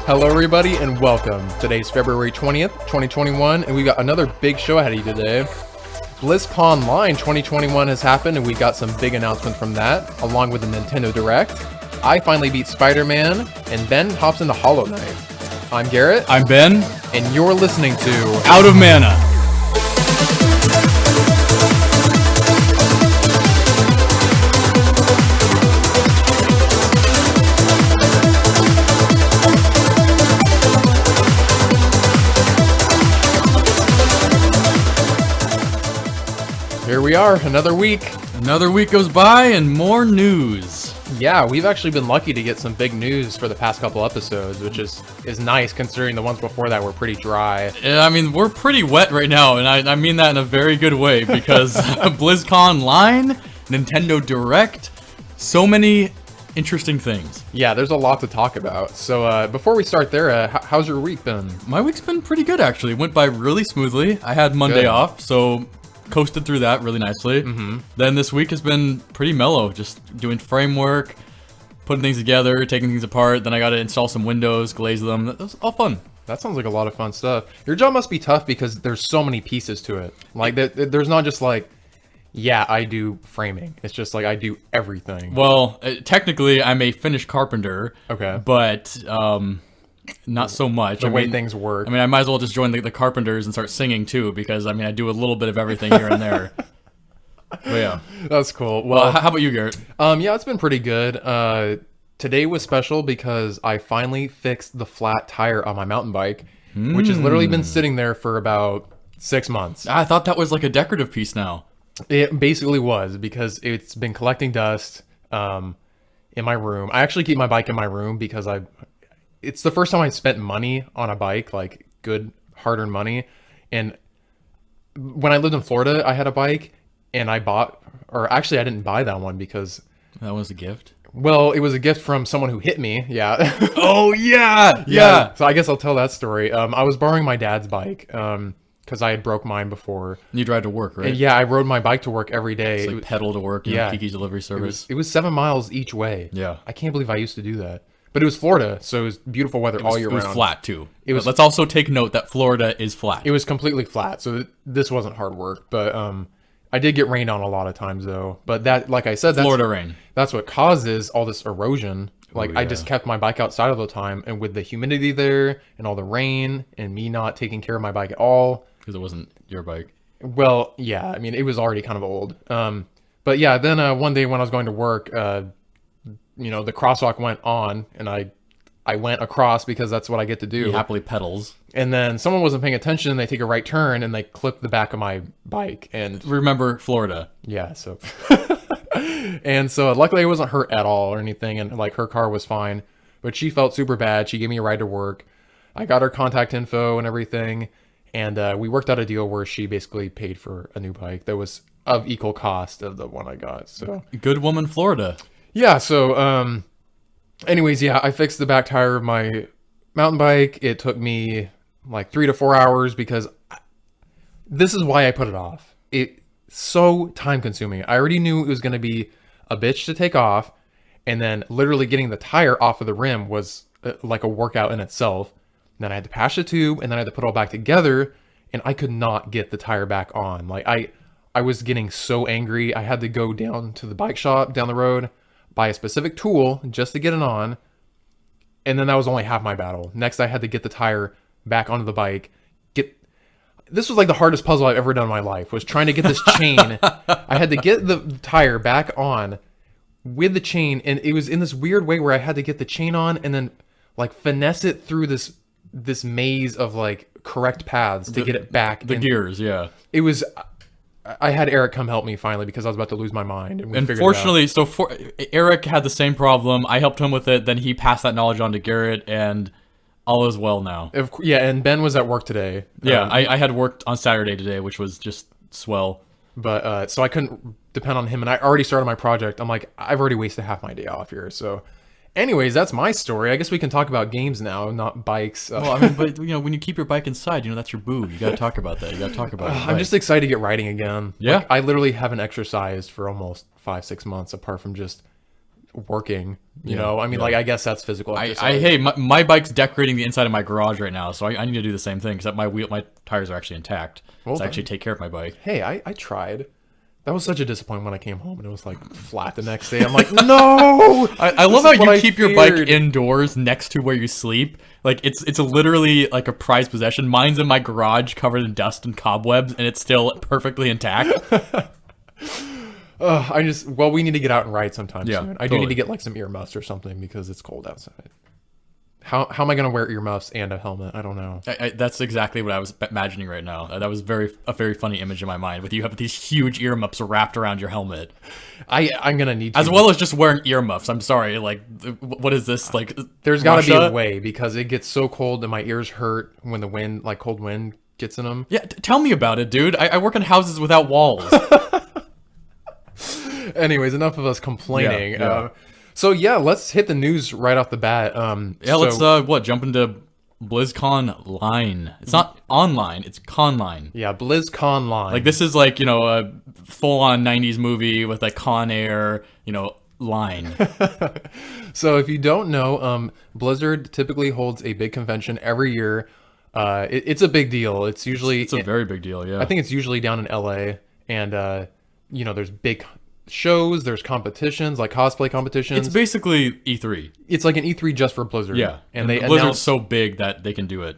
Hello everybody and welcome. Today's February 20th, 2021, and we got another big show ahead of you today. BlizzConline 2021 has happened and we got some big announcements from that, along with the Nintendo Direct. I finally beat Spiderman, and Ben hops into Hollow Knight. I'm Garrett. I'm Ben. And you're listening to Out of Mana. Here we are, another week. Another week goes by and more news. Yeah, we've actually been lucky to get some big news for the past couple episodes, which is nice considering the ones before that were pretty dry. I mean, we're pretty wet right now, and I mean that in a very good way, because BlizzConline, Nintendo Direct, so many interesting things. Yeah, there's a lot to talk about. So before we start there, how's your week been? My week's been pretty good, actually. It went by really smoothly. I had Monday off, so coasted through that really nicely. Then this week has been pretty mellow, just doing framework, putting things together, taking things apart. Then I got to install some windows, glaze them. That was all fun. That sounds like a lot of fun stuff. Your job must be tough because there's so many pieces to it. Like there's not just like, yeah, I do framing. It's just like I do everything. Well, technically I'm a finished carpenter. Okay. But not so much. The way things work. I mean, I might as well just join the carpenters and start singing too, because I mean, I do a little bit of everything here and there. But yeah, that's cool. Well, how about you, Garrett? Yeah, it's been pretty good. Today was special because I finally fixed the flat tire on my mountain bike, which has literally been sitting there for about 6 months. I thought that was like a decorative piece now. It basically was, because it's been collecting dust in my room. I actually keep my bike in my room because it's the first time I spent money on a bike, like good hard-earned money. And when I lived in Florida, I had a bike and I didn't buy that one because that was a gift. Well, it was a gift from someone who hit me. Yeah. Oh yeah. So I guess I'll tell that story. I was borrowing my dad's bike because I had broke mine before. You drive to work, right? And yeah, I rode my bike to work every day. It's like pedal to work, Kiki's delivery service. It was 7 miles each way. Yeah. I can't believe I used to do that. But it was Florida, so it was beautiful weather all year round. It was flat too. Let's also take note that Florida is flat. It was completely flat, so this wasn't hard work. But I did get rained on a lot of times though. But that, like I said, Florida rain. That's what causes all this erosion. Like I just kept my bike outside all the time, and with the humidity there and all the rain and me not taking care of my bike at all, because it wasn't your bike. Well, yeah, I mean it was already kind of old. But yeah, then one day when I was going to work, the crosswalk went on, and I went across because that's what I get to do. He happily pedals. And then someone wasn't paying attention, and they take a right turn, and they clip the back of my bike. And remember, Florida. Yeah, so... And so luckily I wasn't hurt at all or anything, and like her car was fine. But she felt super bad. She gave me a ride to work. I got her contact info and everything, and we worked out a deal where she basically paid for a new bike that was of equal cost of the one I got. So good woman, Florida. Yeah, so, anyways, yeah, I fixed the back tire of my mountain bike. It took me like 3 to 4 hours because this is why I put it off. It's so time consuming. I already knew it was going to be a bitch to take off, and then literally getting the tire off of the rim was like a workout in itself. And then I had to patch the tube, and then I had to put it all back together, and I could not get the tire back on. Like I was getting so angry. I had to go down to the bike shop down the road, buy a specific tool just to get it on, and then that was only half my battle. Next, I had to get the tire back onto the bike. This was like the hardest puzzle I've ever done in my life, was trying to get this chain. I had to get the tire back on with the chain, and it was in this weird way where I had to get the chain on and then like finesse it through this maze of like correct paths to get it back. The gears, yeah. It was... I had Eric come help me finally because I was about to lose my mind. And fortunately, Eric had the same problem. I helped him with it. Then he passed that knowledge on to Garrett, and all is well now. Yeah, and Ben was at work today. Yeah, I had worked on Saturday today, which was just swell. But so I couldn't depend on him, and I already started my project. I'm like, I've already wasted half my day off here, so... Anyways, that's my story. I guess we can talk about games now, not bikes. Well, I mean, but when you keep your bike inside, that's your boo. You got to talk about that. You got to talk about it. I'm just excited to get riding again. Yeah. Like, I literally haven't exercised for almost 5-6 months, apart from just working. You Yeah, know, I mean, yeah. like I guess that's physical exercise. Hey, my bike's decorating the inside of my garage right now, so I need to do the same thing. Except my tires are actually intact. Well, So I actually take care of my bike. Hey, I tried. That was such a disappointment when I came home and it was like flat the next day. I'm like, no. I love This how is what you I keep your bike feared. indoors next to where you sleep. Like it's literally like a prized possession. Mine's in my garage, covered in dust and cobwebs, and it's still perfectly intact. Well, we need to get out and ride sometime Yeah, soon. I do need totally. to get like some earmuffs or something because it's cold outside. How am I gonna wear earmuffs and a helmet? I don't know. That's exactly what I was imagining right now. That was a very funny image in my mind. With you have these huge earmuffs wrapped around your helmet, I'm gonna need to. as well as just wearing earmuffs. I'm sorry, like what is this like? There's got to be a Russia? way because it gets so cold and my ears hurt when the wind, like cold wind, gets in them. Yeah, tell me about it, dude. I work in houses without walls. Anyways, enough of us complaining. Yeah. So yeah, let's hit the news right off the bat. Yeah, let's jump into BlizzConline. It's not online, it's conline. Yeah, BlizzConline. Like this is like, a full-on 90s movie with like Con Air, line. So if you don't know, Blizzard typically holds a big convention every year. It's a big deal. It's usually It's a very big deal, yeah. I think it's usually down in LA, and there's big shows, there's competitions like cosplay competitions. It's basically E3. It's like an E3 just for Blizzard. Yeah. and they Blizzard's announce so big that they can do it.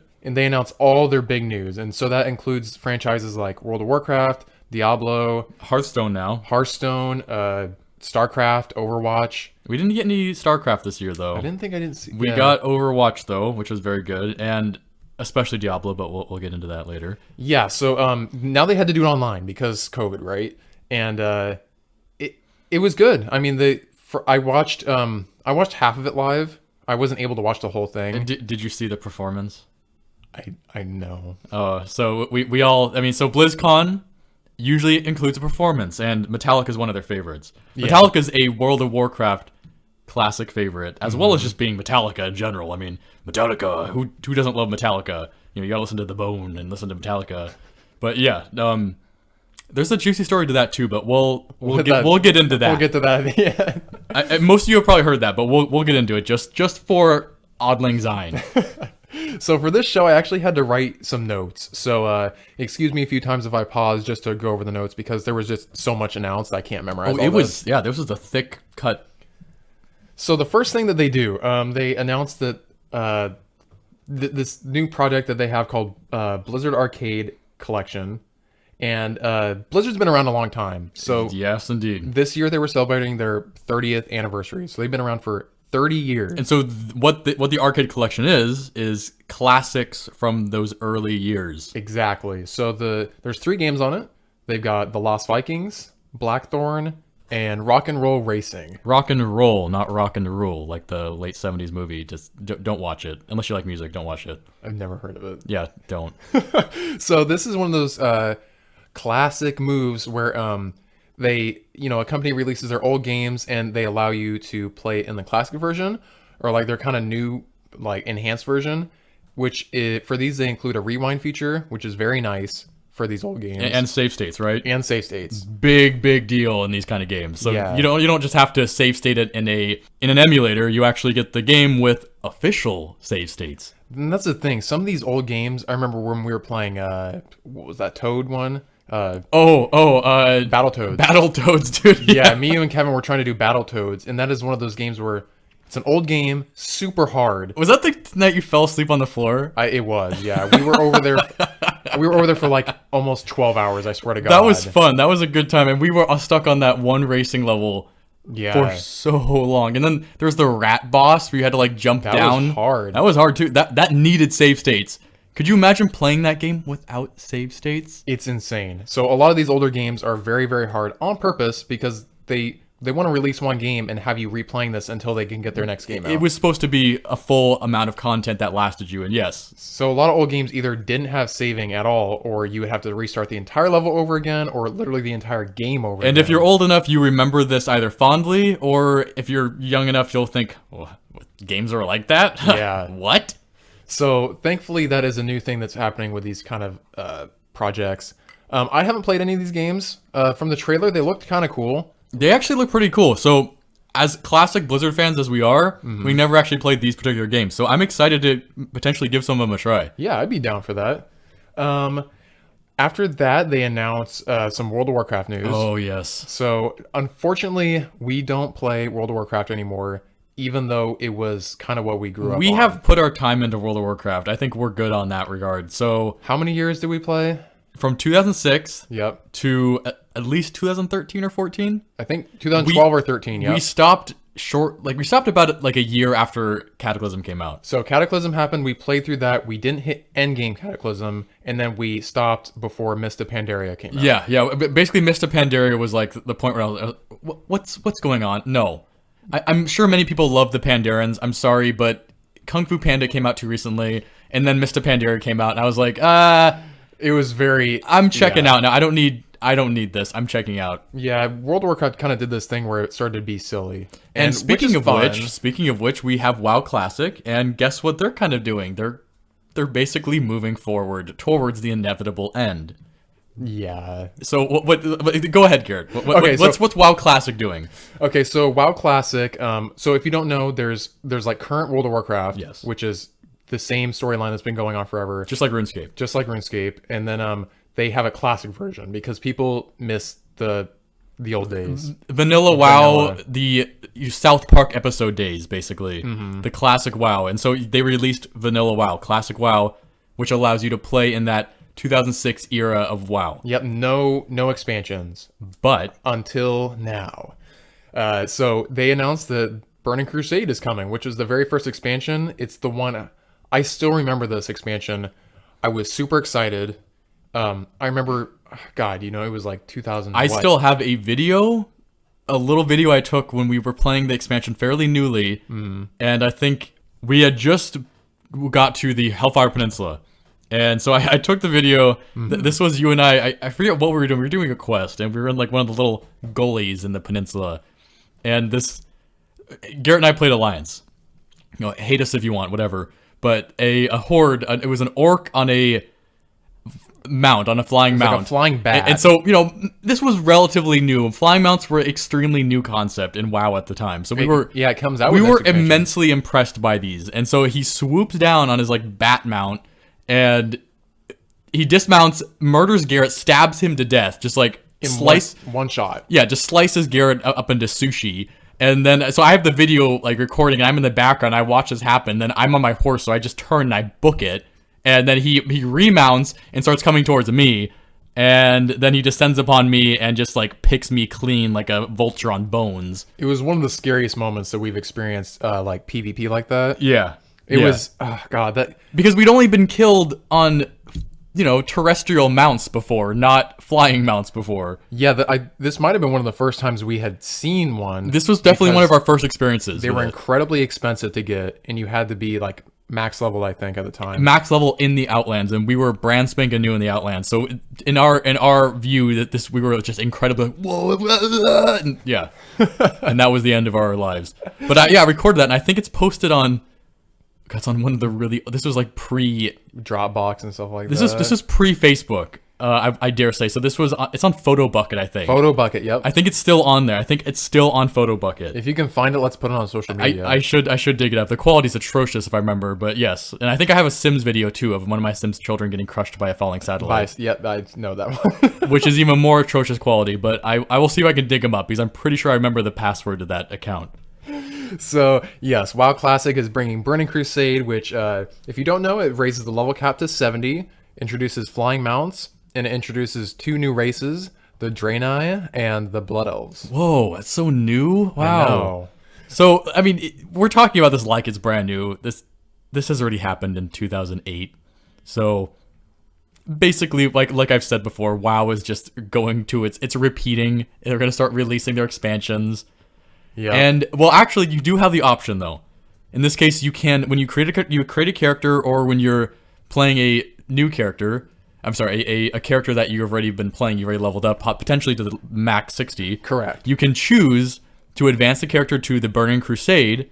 all their big news, and so that includes franchises like World of Warcraft, Diablo, Hearthstone now. Hearthstone, StarCraft, Overwatch. We didn't get any StarCraft this year though. I didn't see. We yeah. got Overwatch though, which was very good, and especially Diablo, but we'll get into that later. Yeah, so now they had to do it online because COVID, right? And it was good. I mean, I watched half of it live. I wasn't able to watch the whole thing. Did you see the performance? I know. So we all, so BlizzCon usually includes a performance, and Metallica is one of their favorites. Yeah. Metallica is a World of Warcraft classic favorite, as well as just being Metallica in general. I mean, Metallica, who doesn't love Metallica? You gotta listen to The Bone and listen to Metallica. But yeah, there's a juicy story to that too, but we'll get into that. We'll get to that. Yeah. Most of you have probably heard that, but we'll get into it just for Auld Lang Syne. So for this show, I actually had to write some notes. So excuse me a few times if I pause just to go over the notes because there was just so much announced I can't memorize. Oh, all it this. was this was a thick cut. So the first thing that they do, they announced that this new project that they have called Blizzard Arcade Collection. And Blizzard's been around a long time. So Yes, indeed. this year they were celebrating their 30th anniversary. So they've been around for 30 years. And so what the arcade collection is classics from those early years. Exactly. So there's 3 games on it. They've got The Lost Vikings, Blackthorn, and Rock and Roll Racing. Rock and roll, not rock and rule, like the late 70s movie. Just don't watch it. Unless you like music, don't watch it. I've never heard of it. Yeah, don't. So this is one of those classic moves where they, a company releases their old games and they allow you to play in the classic version or like their kind of new, like enhanced version, for these they include a rewind feature, which is very nice for these old games. And save states, right? And save states. Big deal in these kind of games. So Yeah. you don't just have to save state it in an emulator. You actually get the game with official save states. And that's the thing. Some of these old games, I remember when we were playing, what was that Toad one? Battletoads. Battletoads, dude. Yeah, me, you, and Kevin were trying to do Battletoads, and that is one of those games where it's an old game, super hard. Was that the night you fell asleep on the floor? It was, yeah. We were over there. We were over there for like almost 12 hours. I swear to God. That was fun. That was a good time, and we were stuck on that one racing level Yeah. for so long. And then there was the rat boss where you had to like jump That down. was hard. That was hard too. That needed save states. Could you imagine playing that game without save states? It's insane. So a lot of these older games are very, very hard on purpose because they want to release one game and have you replaying this until they can get their next game out. It was supposed to be a full amount of content that lasted you, and yes. So a lot of old games either didn't have saving at all, or you would have to restart the entire level over again, or literally the entire game over And again. if you're old enough, you remember this either fondly, or if you're young enough, you'll think, well, games are like that? Yeah. What? So thankfully, that is a new thing that's happening with these kind of projects. I haven't played any of these games. From the trailer, they looked kind of cool. They actually look pretty cool. So as classic Blizzard fans as we are, we never actually played these particular games. So I'm excited to potentially give some of them a try. Yeah, I'd be down for that. After that, they announced some World of Warcraft news. Oh, yes. So, unfortunately, we don't play World of Warcraft anymore, even though it was kind of what we grew up on. We have put our time into World of Warcraft. I think we're good on that regard. So, How many years did we play? from 2006 Yep. to at least 2013 or 14, I think 2012 or 13, yeah. we stopped about like a year after Cataclysm came out. So Cataclysm happened, we played through that, we didn't hit endgame Cataclysm, and then we stopped before Mist of Pandaria came out. Yeah. Basically, Mist of Pandaria was like the point where I was, what's going on? No. I'm sure many people love the Pandarians. I'm sorry, but Kung Fu Panda came out too recently, and then Mist of Pandaria came out, and I was like, It was very... I'm checking out now. I don't need this. I'm checking out. Yeah, World of Warcraft kind of did this thing where it started to be silly. And speaking of fun. which, we have WoW Classic, and guess what they're kind of doing? They're basically moving forward towards the inevitable end. Yeah. So what go ahead, Garrett. What's WoW Classic doing? Okay, so WoW Classic. So if you don't know, there's like current World of Warcraft, Yes. which is the same storyline that's been going on forever, Just like RuneScape. and then they have a classic version because people miss the old days. Vanilla WoW, the South Park episode days, basically. The classic WoW. And so they released Vanilla WoW, Classic WoW, which allows you to play in that 2006 era of WoW. Yep, no expansions But until now. So they announced that Burning Crusade is coming, which is the very first expansion. It's the one I still remember this expansion. I was super excited. I remember, God, it was like 2000. I still have a little video I took when we were playing the expansion fairly newly, and I think we had just got to the Hellfire Peninsula. And so I took the video. This was you and I forget what we were doing. We were doing a quest, and we were in like one of the little gullies in the peninsula. And Garrett and I played Alliance. Hate us if you want, whatever. But a horde, it was an orc on a mount, on a flying mount. Like a flying bat. And so, this was relatively new. Flying mounts were extremely new concept in WoW at the time. So it comes out. We with were expansion. immensely impressed by these. And so he swoops down on his like bat mount, and he dismounts, murders Garrett, stabs him to death, just like one shot. Yeah, just slices Garrett up into sushi. And then, so I have the video like recording, and I'm in the background. I watch this happen. Then I'm on my horse, so I just turn and I book it. And then he remounts and starts coming towards me. And then he descends upon me and just like picks me clean like a vulture on bones. It was one of the scariest moments that we've experienced, like PvP like that. Yeah, It was, God, that... Because we'd only been killed on, terrestrial mounts before, not flying mounts before. Yeah, this might have been one of the first times we had seen one. This was definitely one of our first experiences. They were incredibly expensive to get, and you had to be like max level, I think, at the time. Max level in the Outlands, and we were brand spanking new in the Outlands. So in our view, that we were just incredibly whoa, and, yeah, and that was the end of our lives. But I recorded that, and I think it's posted on. It's on one of the this was like pre Dropbox and stuff like that. This is pre Facebook. I dare say. So this was it's on Photo Bucket, I think. Photo Bucket, yep. I think it's still on there. I think it's still on Photo Bucket. If you can find it, let's put it on social media. I should dig it up. The quality's atrocious if I remember, but yes. And I think I have a Sims video too of one of my Sims children getting crushed by a falling satellite. Yep, I know that one. Which is even more atrocious quality, but I will see if I can dig them up because I'm pretty sure I remember the password to that account. So, yes, WoW Classic is bringing Burning Crusade, which, if you don't know, it raises the level cap to 70, introduces flying mounts, and it introduces 2 new races, the Draenei and the Blood Elves. Whoa, that's so new. Wow. I know. So, I mean, we're talking about this like it's brand new. This has already happened in 2008. So, basically, like I've said before, WoW is just going to it's repeating. They're going to start releasing their expansions. Yeah. And well, actually, you do have the option though. In this case, you can when you create a character, or when you're playing a new character. I'm sorry, a character that you've already been playing, you've already leveled up potentially to the max 60. Correct. You can choose to advance the character to the Burning Crusade,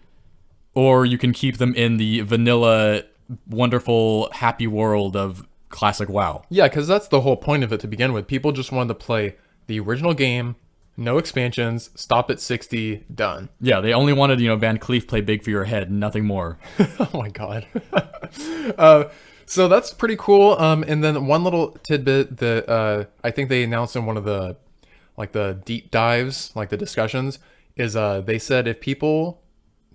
or you can keep them in the vanilla, wonderful, happy world of classic WoW. Yeah, because that's the whole point of it to begin with. People just wanted to play the original game, No expansions. Stop at 60. Done. Yeah, they only wanted, Van Cleef play big for your head, nothing more. Oh my god. So that's pretty cool. And then one little tidbit that I think they announced in one of the deep dives, like the discussions, is they said if people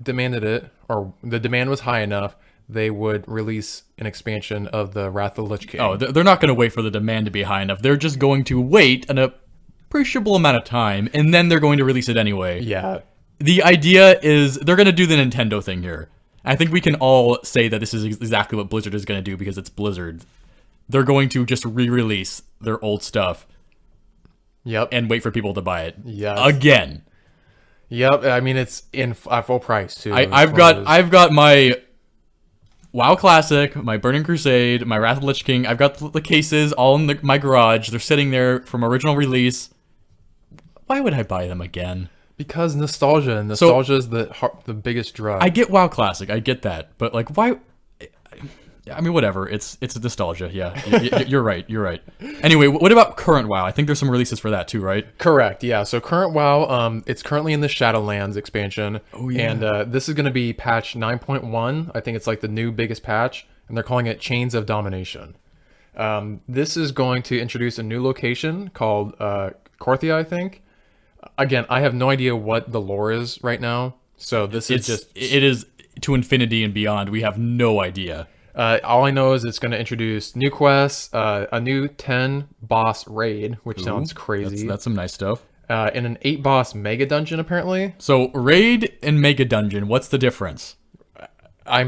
demanded it or the demand was high enough, they would release an expansion of the Wrath of the Lich King. Oh, they're not going to wait for the demand to be high enough. They're just going to wait an appreciable amount of time, and then they're going to release it anyway. Yeah. The idea is they're going to do the Nintendo thing here. I think we can all say that this is exactly what Blizzard is going to do because it's Blizzard. They're going to just re-release their old stuff. Yep. And wait for people to buy it. Yes. Again. Yep. I mean, it's at full price too. I've got my WoW Classic, my Burning Crusade, my Wrath of the Lich King. I've got the cases all in my garage. They're sitting there from original release. Why would I buy them again? Because nostalgia. Nostalgia is the biggest drug. I get WoW Classic. I get that. But like, why? I mean, whatever. It's a nostalgia. Yeah, you're right. You're right. Anyway, what about current WoW? I think there's some releases for that too, right? Correct. Yeah. So current WoW, it's currently in the Shadowlands expansion. Oh yeah. And this is going to be patch 9.1. I think it's like the new biggest patch, and they're calling it Chains of Domination. This is going to introduce a new location called Korthia, I think. Again, I have no idea what the lore is right now. So it is to infinity and beyond. We have no idea. All I know is it's going to introduce new quests, a new 10 boss raid, which sounds crazy. That's some nice stuff. And an 8 boss mega dungeon, apparently. So raid and mega dungeon, what's the difference?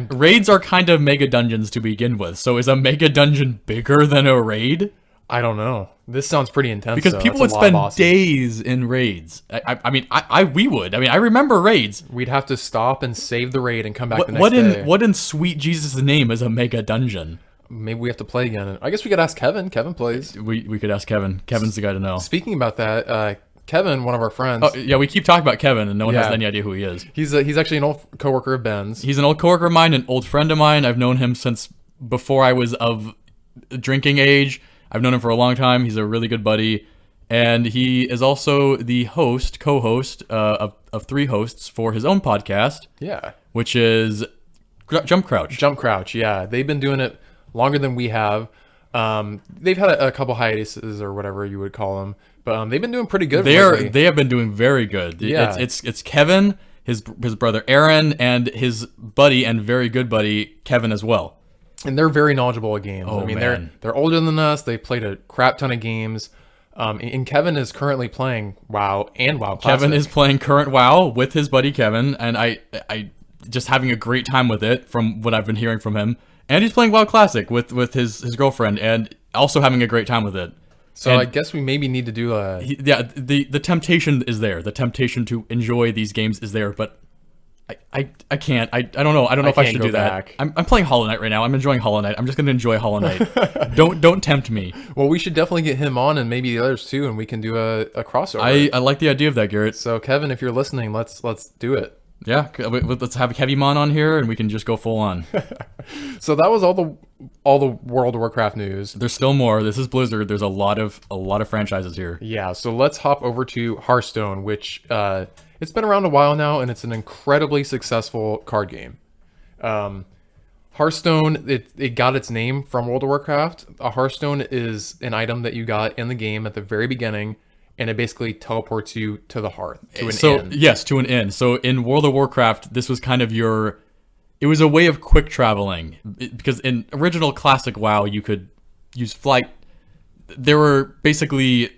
Raids are kind of mega dungeons to begin with. So is a mega dungeon bigger than a raid? I don't know. This sounds pretty intense. Because people would spend days in raids. I mean, we would. I mean, I remember raids. We'd have to stop and save the raid and come back the next day. What in sweet Jesus' name is a mega dungeon? Maybe we have to play again. I guess we could ask Kevin. Kevin plays. We could ask Kevin. Kevin's the guy to know. Speaking about that, Kevin, one of our friends. Oh, yeah, we keep talking about Kevin, and no one has any idea who he is. He's actually an old coworker of Ben's. He's an old coworker of mine, an old friend of mine. I've known him since before I was of drinking age. I've known him for a long time. He's a really good buddy. And he is also the co-host of 3 hosts for his own podcast. Yeah. Which is Jump Crouch. Jump Crouch, yeah. They've been doing it longer than we have. They've had a couple hiatuses or whatever you would call them. But they've been doing pretty good. They have been doing very good. Yeah. It's Kevin, his brother Aaron, and his buddy and very good buddy Kevin as well. And they're very knowledgeable at games. Oh, I mean, man. they're older than us. They played a crap ton of games. And Kevin is currently playing WoW and WoW Classic. Kevin is playing current WoW with his buddy Kevin, and I just having a great time with it from what I've been hearing from him. And he's playing WoW Classic with his girlfriend, and also having a great time with it. So and I guess we maybe need to do a... the temptation is there. The temptation to enjoy these games is there, but I can't. I don't know. I don't know if I should do that. I'm playing Hollow Knight right now. I'm enjoying Hollow Knight. I'm just going to enjoy Hollow Knight. Don't tempt me. Well, we should definitely get him on and maybe the others too, and we can do a crossover. I like the idea of that, Garrett. So Kevin, if you're listening, let's do it. Yeah, let's have Kevimon on here, and we can just go full on. So that was all the World of Warcraft news. There's still more. This is Blizzard. There's a lot of franchises here. Yeah. So let's hop over to Hearthstone, which it's been around a while now, and it's an incredibly successful card game. Hearthstone, it got its name from World of Warcraft. A Hearthstone is an item that you got in the game at the very beginning, and it basically teleports you to the hearth, to an inn. Yes, to an inn. So in World of Warcraft, this was kind of it was a way of quick traveling. Because in original classic WoW, you could use flight. There were basically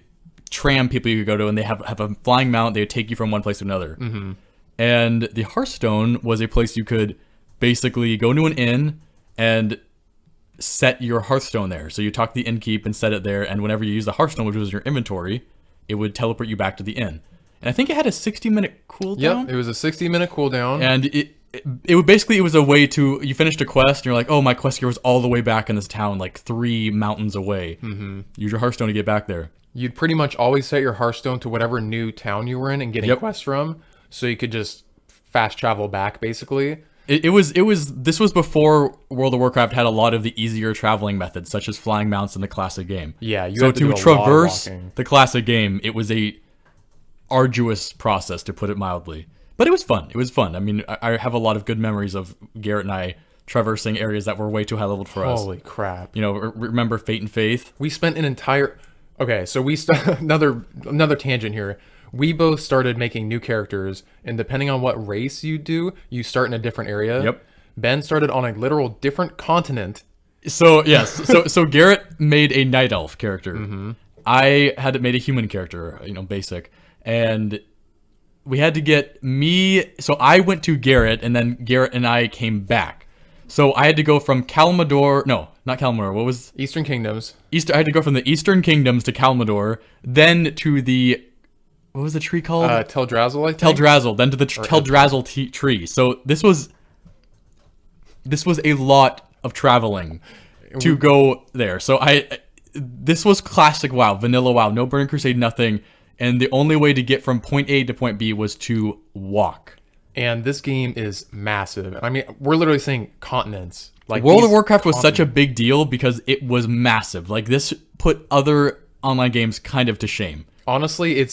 tram people you could go to, and they have a flying mount. They would take you from one place to another. Mm-hmm. And the Hearthstone was a place you could basically go to an inn and set your Hearthstone there. So you talk to the innkeep and set it there, and whenever you use the Hearthstone, which was your inventory, it would teleport you back to the inn. And I think it had a 60-minute cooldown. Yep, it was a 60-minute cooldown. And it was a way to, you finished a quest, and you're like, oh, my quest here was all the way back in this town, like 3 mountains away. Mm-hmm. Use your Hearthstone to get back there. You'd pretty much always set your Hearthstone to whatever new town you were in and getting quests from, so you could just fast travel back, basically. This was before World of Warcraft had a lot of the easier traveling methods, such as flying mounts in the classic game. Yeah, so to traverse the classic game, it was a arduous process, to put it mildly. But it was fun. It was fun. I mean, I have a lot of good memories of Garrett and I traversing areas that were way too high leveled for us. Holy crap. You know, remember Fate and Faith? We spent an entire... Okay, so another tangent here. We both started making new characters, and depending on what race you do, you start in a different area. Yep. Ben started on a literal different continent. So, yes. So Garrett made a night elf character. I had made a human character, you know, basic. And we had to get me... So I went to Garrett, and then Garrett and I came back. So I had to go from Kalmador... No, not Kalmador. What was... Eastern Kingdoms. I had to go from the Eastern Kingdoms to Kalmador, then to the... What was the tree called? Teldrassil, I think? Teldrassil, then to the Teldrassil tree. So this was a lot of traveling to go there. So this was classic WoW, vanilla WoW, no Burning Crusade, nothing. And the only way to get from point A to point B was to walk. And this game is massive. I mean, we're literally saying continents. Like World of Warcraft was such a big deal because it was massive. Like, this put other online games kind of to shame. Honestly,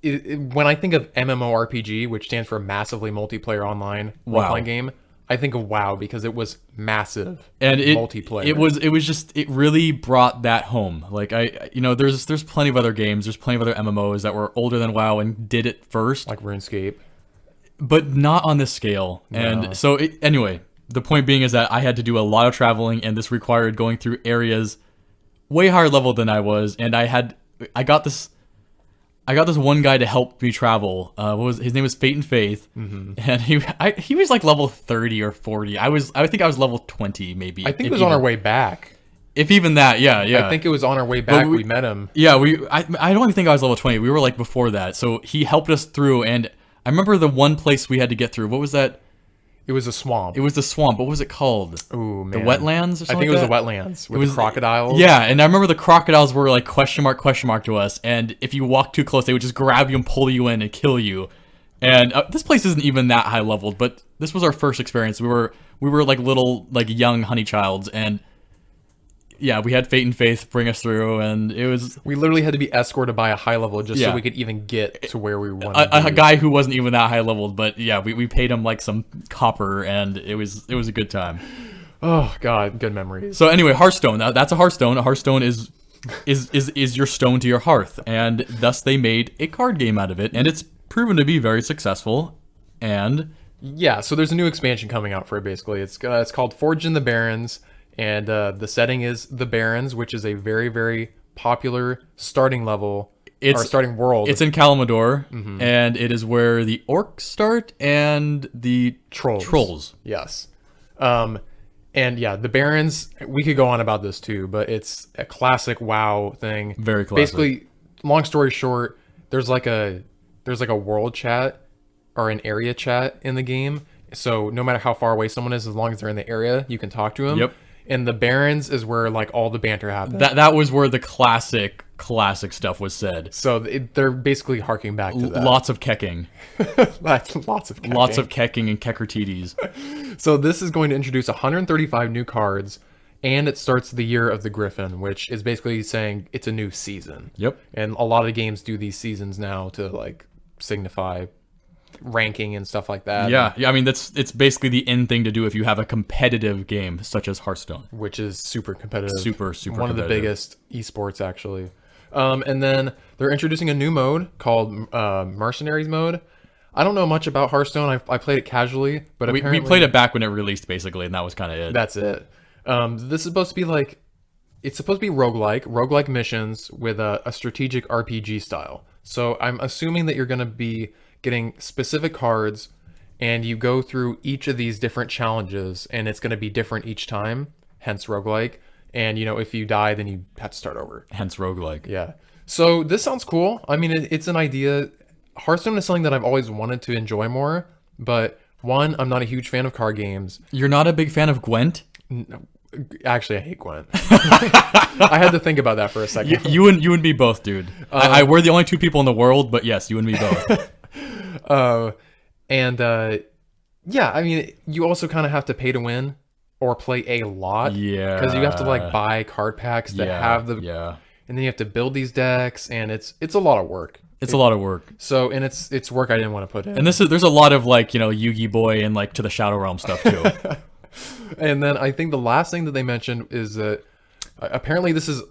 when I think of MMORPG, which stands for massively multiplayer online role-playing game, I think of WoW because it was massive and multiplayer. It really brought that home. Like, there's plenty of other games, there's plenty of other MMOs that were older than WoW and did it first, like RuneScape, but not on this scale. No. And so anyway, the point being is that I had to do a lot of traveling, and this required going through areas way higher level than I was, and I got this one guy to help me travel. His name was Fate and Faith, and he was like level 30 or 40. I think I was level 20 maybe. I think it was on our way back. If even that, yeah. I think it was on our way back. We met him. Yeah, I don't even think I was level 20. We were like before that. So he helped us through, and I remember the one place we had to get through. What was that? It was a swamp. It was the swamp. What was it called? Ooh, man. The wetlands or something I think it was the wetlands with the crocodiles. Yeah, and I remember the crocodiles were like question mark to us, and if you walk too close, they would just grab you and pull you in and kill you. And this place isn't even that high leveled, but this was our first experience. We were like little, like young honey childs, and yeah, we had Fate and Faith bring us through, and it was... We literally had to be escorted by a high level just so we could even get to where we wanted a guy who wasn't even that high leveled, but yeah, we paid him like some copper, and it was a good time. Oh god, good memories. So anyway, Hearthstone. That's a Hearthstone. A Hearthstone is your stone to your hearth, and thus they made a card game out of it, and it's proven to be very successful. And yeah, so there's a new expansion coming out for it. Basically, it's called Forged in the Barrens. And the setting is the Barrens, which is a very, very popular starting level, or starting world. It's in Kalmador, and it is where the orcs start and the trolls. Yes. And yeah, the Barrens, we could go on about this too, but it's a classic WoW thing. Very classic. Basically, long story short, there's like a world chat or an area chat in the game. So no matter how far away someone is, as long as they're in the area, you can talk to them. Yep. And the Barrens is where like all the banter happens. That was where the classic stuff was said. So they're basically harking back to that. Lots of kecking. Lots of kecking. Lots of kecking and keckertides. So this is going to introduce 135 new cards, and it starts the Year of the Griffin, which is basically saying it's a new season. Yep. And a lot of games do these seasons now to like signify ranking and stuff like that. Yeah, I mean it's basically the end thing to do if you have a competitive game such as Hearthstone, which is super competitive. Super one of the biggest esports actually. And then they're introducing a new mode called Mercenaries mode. I don't know much about Hearthstone. I played it casually, but apparently we played it back when it released basically, and that was kind of it. That's it. This is supposed to be like, it's supposed to be roguelike missions with a strategic RPG style. So I'm assuming that you're going to be getting specific cards, and you go through each of these different challenges, and it's going to be different each time, hence roguelike. And, you know, if you die, then you have to start over. Hence roguelike. Yeah. So this sounds cool. I mean, it's an idea. Hearthstone is something that I've always wanted to enjoy more, but one, I'm not a huge fan of card games. You're not a big fan of Gwent? No, actually, I hate Gwent. I had to think about that for a second. You and me both, dude. We're the only two people in the world, but yes, you and me both. Yeah, I mean, you also kind of have to pay to win or play a lot. Yeah. Because you have to like buy card packs to have the... Yeah. And then you have to build these decks, and it's a lot of work. It's a lot of work. So, and it's work I didn't want to put in. And there's a lot of like, Yugi Boy and like To the Shadow Realm stuff too. And then I think the last thing that they mentioned is that apparently this is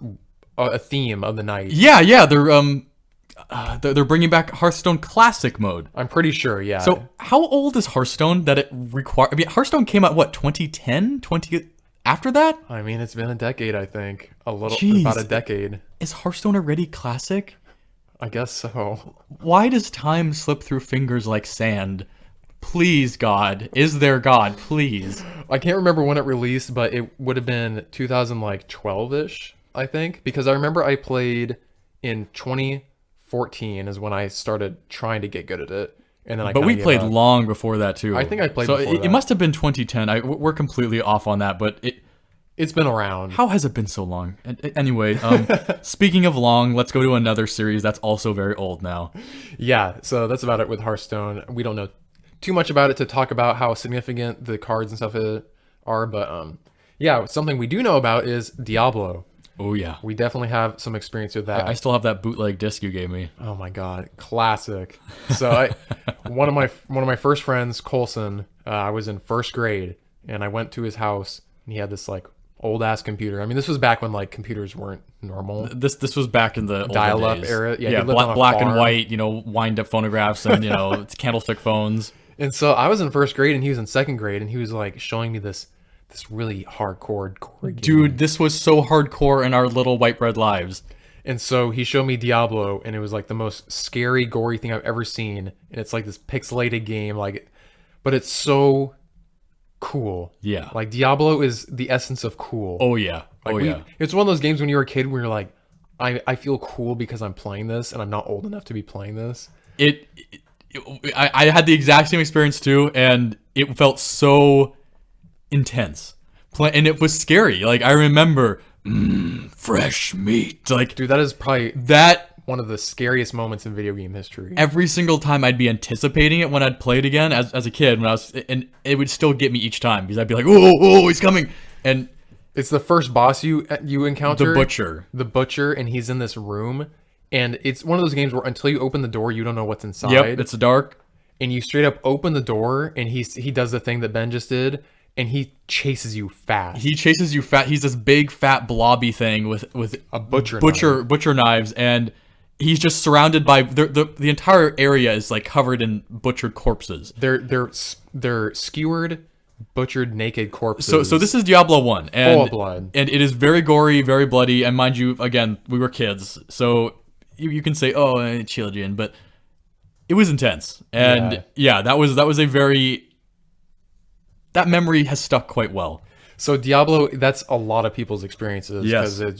a theme of the night. Yeah, they're bringing back Hearthstone Classic mode. I'm pretty sure, yeah. So how old is Hearthstone that it require? I mean, Hearthstone came out what 2010, after that? I mean, it's been a decade, I think. Jeez. About a decade. Is Hearthstone already classic? I guess so. Why does time slip through fingers like sand? Please, God. Is there God? Please. I can't remember when it released, but it would have been 2012-ish, I think. Because I remember I played in 2014 is when I started trying to get good at it. And then But we played long before that, too. I think I played so before that. It must have been 2010. We're completely off on that, but it's been around. How has it been so long? Anyway, speaking of long, let's go to another series that's also very old now. Yeah, so that's about it with Hearthstone. We don't know too much about it to talk about how significant the cards and stuff are, but yeah, something we do know about is Diablo. Oh yeah, we definitely have some experience with that. I still have that bootleg disc you gave me. Oh my god, classic. So one of my first friends, Colson, I was in first grade, and I went to his house, and he had this like old ass computer. I mean, this was back when like computers weren't normal. This was back in the dial-up era. Yeah, black and white, wind up phonographs and it's candlestick phones. And so I was in first grade and he was in second grade, and he was like showing me this really hardcore gory game. Dude, this was so hardcore in our little white bread lives. And so he showed me Diablo, and it was like the most scary, gory thing I've ever seen. And it's like this pixelated game, but it's so cool. Yeah. Like Diablo is the essence of cool. Oh yeah. It's one of those games when you were a kid where you're like, I feel cool because I'm playing this, and I'm not old enough to be playing this. I had the exact same experience too, and it felt so intense. And it was scary. Like I remember fresh meat. Like, dude, that is probably one of the scariest moments in video game history. Every single time I'd be anticipating it when I'd play it again as a kid and it would still get me each time because I'd be like, oh, he's coming. And it's the first boss you encounter. The butcher, and he's in this room, and it's one of those games where until you open the door, you don't know what's inside. Yep, it's dark. And you straight up open the door, and he does the thing that Ben just did, and he chases you fast. He's this big fat blobby thing with a butcher knives, and he's just surrounded by the entire area is like covered in butchered corpses. They're skewered, butchered, naked corpses. So this is Diablo 1, and full of blood, and it is very gory, very bloody. And mind you, again, we were kids, so you can say, oh, children, but it was intense. And yeah, that was a very, that memory has stuck quite well. So Diablo, that's a lot of people's experiences because it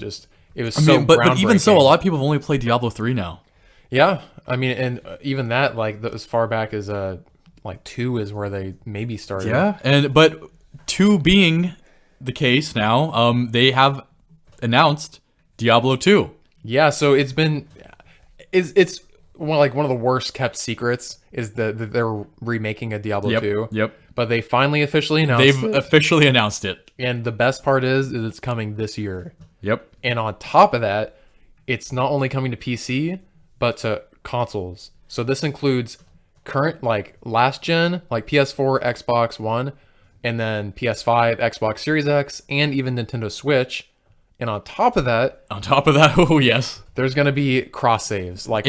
was but even so, a lot of people have only played Diablo 3 now. Yeah, I mean, and even that, like, as far back as like 2 is where they maybe started. Yeah, but 2 being the case now, they have announced Diablo 2. Yeah, so it's one of the worst kept secrets is that they're remaking a Diablo 2. Yep. But they finally officially announced it. Officially announced it. And the best part is it's coming this year. Yep. And on top of that, it's not only coming to PC, but to consoles. So this includes current, like, last gen, like PS4, Xbox One, and then PS5, Xbox Series X, and even Nintendo Switch. And on top of that, oh yes, there's going to be cross saves. Like,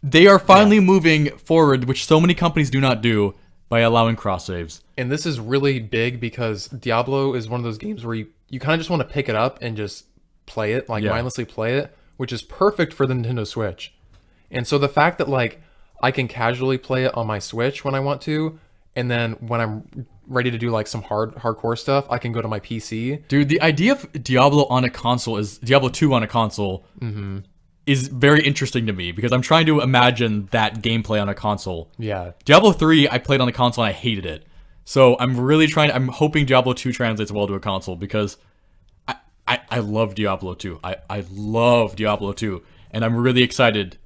they are finally moving forward, which so many companies do not do, by allowing cross saves. And this is really big because Diablo is one of those games where you kind of just want to pick it up and just play it, like mindlessly play it, which is perfect for the Nintendo Switch. And so the fact that, like, I can casually play it on my Switch when I want to, and then when I'm ready to do like some hardcore stuff, I can go to my PC. Dude, the idea of Diablo 2 on a console is very interesting to me because I'm trying to imagine that gameplay on a console. Yeah. Diablo 3, I played on a console and I hated it. So I'm hoping Diablo 2 translates well to a console because I love Diablo 2. I love Diablo 2. And I'm really excited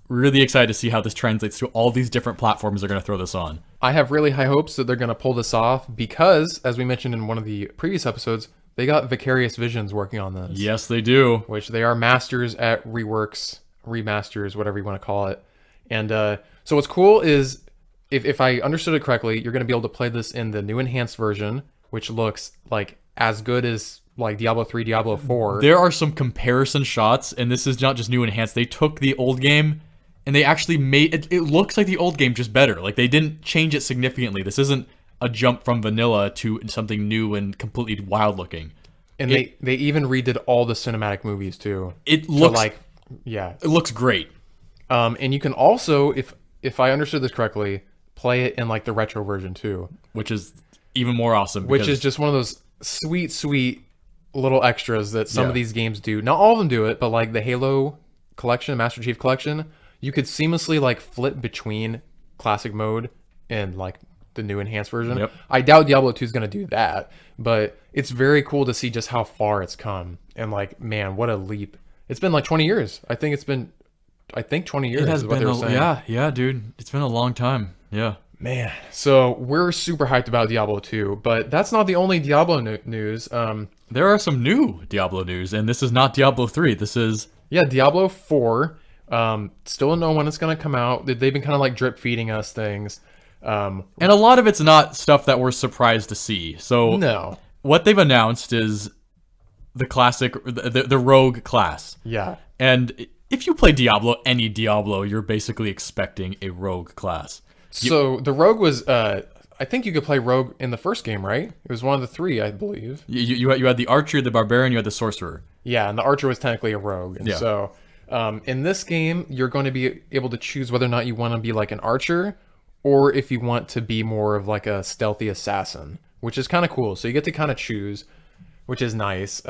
to see how this translates to all these different platforms they're going to throw this on. I have really high hopes that they're going to pull this off because, as we mentioned in one of the previous episodes, they got Vicarious Visions working on this. Yes, they do. Which they are masters at reworks remasters, whatever you want to call it. And so what's cool is, if I understood it correctly, you're going to be able to play this in the new enhanced version, which looks like as good as like Diablo 3, Diablo 4. There are some comparison shots, and this is not just new enhanced. They took the old game and they actually made it. It looks like the old game, just better. Like, they didn't change it significantly. This isn't a jump from vanilla to something new and completely wild looking. And they even redid all the cinematic movies too. It looks it looks great. And you can also, if I understood this correctly, play it in like the retro version too, which is even more awesome. Which is just one of those sweet little extras that some of these games do. Not all of them do it, but like the Halo collection, Master Chief collection, you could seamlessly like flip between classic mode and like the new enhanced version. Yep. I doubt Diablo 2 is going to do that, but it's very cool to see just how far it's come. And like, man, what a leap. It's been like 20 years. I think 20 years It has is what they were saying. Yeah, dude. It's been a long time. Yeah. Man, so we're super hyped about Diablo 2, but that's not the only Diablo news. There are some new Diablo news, and this is not Diablo 3. This is... Yeah, Diablo 4. Still don't know when it's going to come out. They've been kind of like drip feeding us things. And a lot of it's not stuff that we're surprised to see. So no. What they've announced is the classic, the rogue class. Yeah. And if you play Diablo, any Diablo, you're basically expecting a rogue class. So the rogue was, I think you could play rogue in the first game, right? It was one of the three, I believe. You had the archer, the barbarian, you had the sorcerer. Yeah, and the archer was technically a rogue. And so in this game, you're going to be able to choose whether or not you want to be like an archer, or if you want to be more of like a stealthy assassin, which is kind of cool. So you get to kind of choose, which is nice.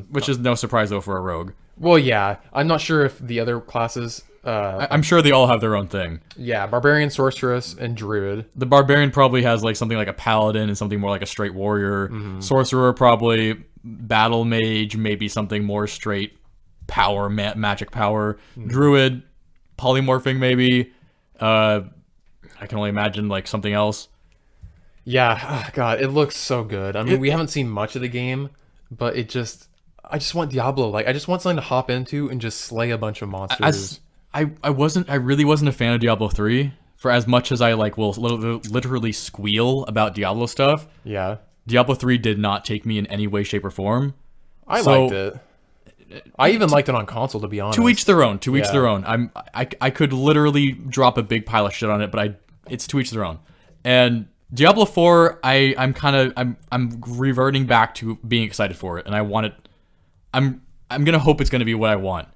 Which is no surprise, though, for a rogue. Well, yeah. I'm not sure if the other classes... I'm sure they all have their own thing. Yeah, barbarian, sorceress, and druid. The barbarian probably has like something like a paladin and something more like a straight warrior. Mm-hmm. Sorcerer probably battle mage, maybe something more straight power, magic power. Mm-hmm. Druid, polymorphing maybe. I can only imagine like something else. Yeah, oh, God, it looks so good. I mean, we haven't seen much of the game, but I just want Diablo. Like, I just want something to hop into and just slay a bunch of monsters. I really wasn't a fan of Diablo 3 for as much as I like will literally squeal about Diablo stuff. Yeah. Diablo 3 did not take me in any way, shape, or form. I liked it. I even liked it on console, to be honest. To each their own. To each their own. I could literally drop a big pile of shit on it, but it's to each their own. And Diablo 4, I'm reverting back to being excited for it, and I want it. I'm gonna hope it's gonna be what I want,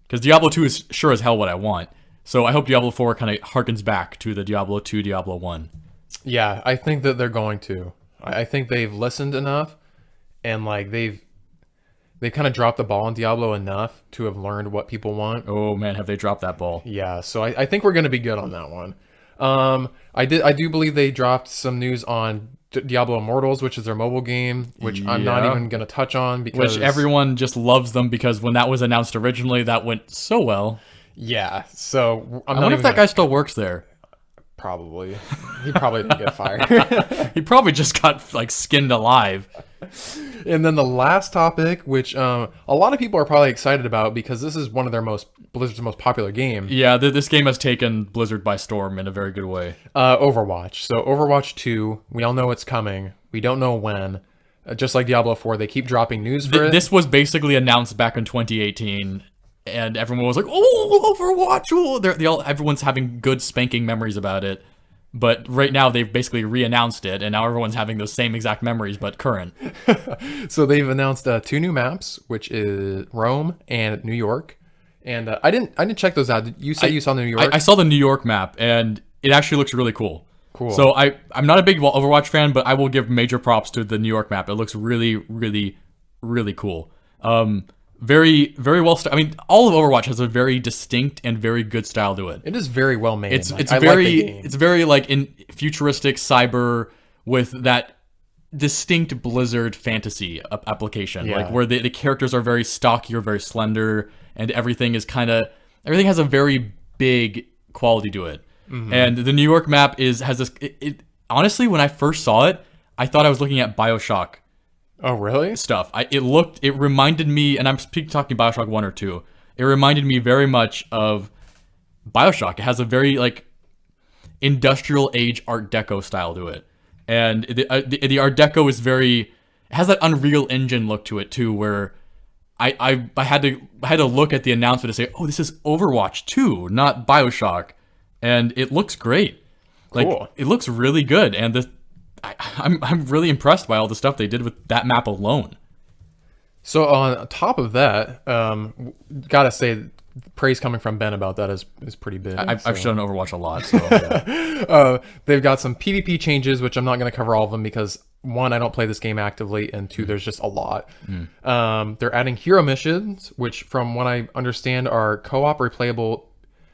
because Diablo 2 is sure as hell what I want. So I hope Diablo 4 kind of harkens back to the Diablo 2, Diablo 1. Yeah, I think that they're going to. I think they've listened enough, and like they've kind of dropped the ball on Diablo enough to have learned what people want. Oh man, have they dropped that ball? Yeah, so I think we're gonna be good on that one. I do believe they dropped some news on Diablo Immortals, which is their mobile game, which I'm not even going to touch on because... Which everyone just loves them because when that was announced originally, that went so well. Yeah, so... I wonder if that guy still works there. Probably. He probably didn't get fired. He probably just got, like, skinned alive. And then the last topic, which a lot of people are probably excited about because this is one of Blizzard's most popular game. Yeah, this game has taken Blizzard by storm in a very good way. Overwatch. So Overwatch 2, we all know it's coming. We don't know when. Just like Diablo 4, they keep dropping news for it. This was basically announced back in 2018, and everyone was like, "Oh, Overwatch!" Oh, everyone's having good spanking memories about it. But right now, they've basically re-announced it, and now everyone's having those same exact memories, but current. So they've announced 2 new maps, which is Rome and New York. And I didn't check those out. You said you saw the New York? I saw the New York map, and it actually looks really cool. Cool. So I'm not a big Overwatch fan, but I will give major props to the New York map. It looks really, really, really cool. Very, very well. I mean, all of Overwatch has a very distinct and very good style to it. It is very well made. It's very like in futuristic cyber with that distinct Blizzard fantasy application, like where the characters are very stocky or very slender, and everything has a very big quality to it. Mm-hmm. And the New York map has this. Honestly, when I first saw it, I thought I was looking at BioShock. Oh, really? Stuff. It reminded me, and I'm talking BioShock 1 or 2. It reminded me very much of BioShock. It has a very like industrial age Art Deco style to it, and the Art Deco is very, it has that Unreal Engine look to it too, where I had to look at the announcement to say, oh, this is Overwatch 2, not BioShock, and it looks great. Like Cool. it looks really good, and I'm really impressed by all the stuff they did with that map alone. So on top of that, gotta say, praise coming from Ben about that is pretty big. I've shown Overwatch a lot, so yeah. They've got some PvP changes, which I'm not going to cover all of them because one, I don't play this game actively, and two, there's just a lot. They're adding hero missions, which from what I understand are co-op replayable,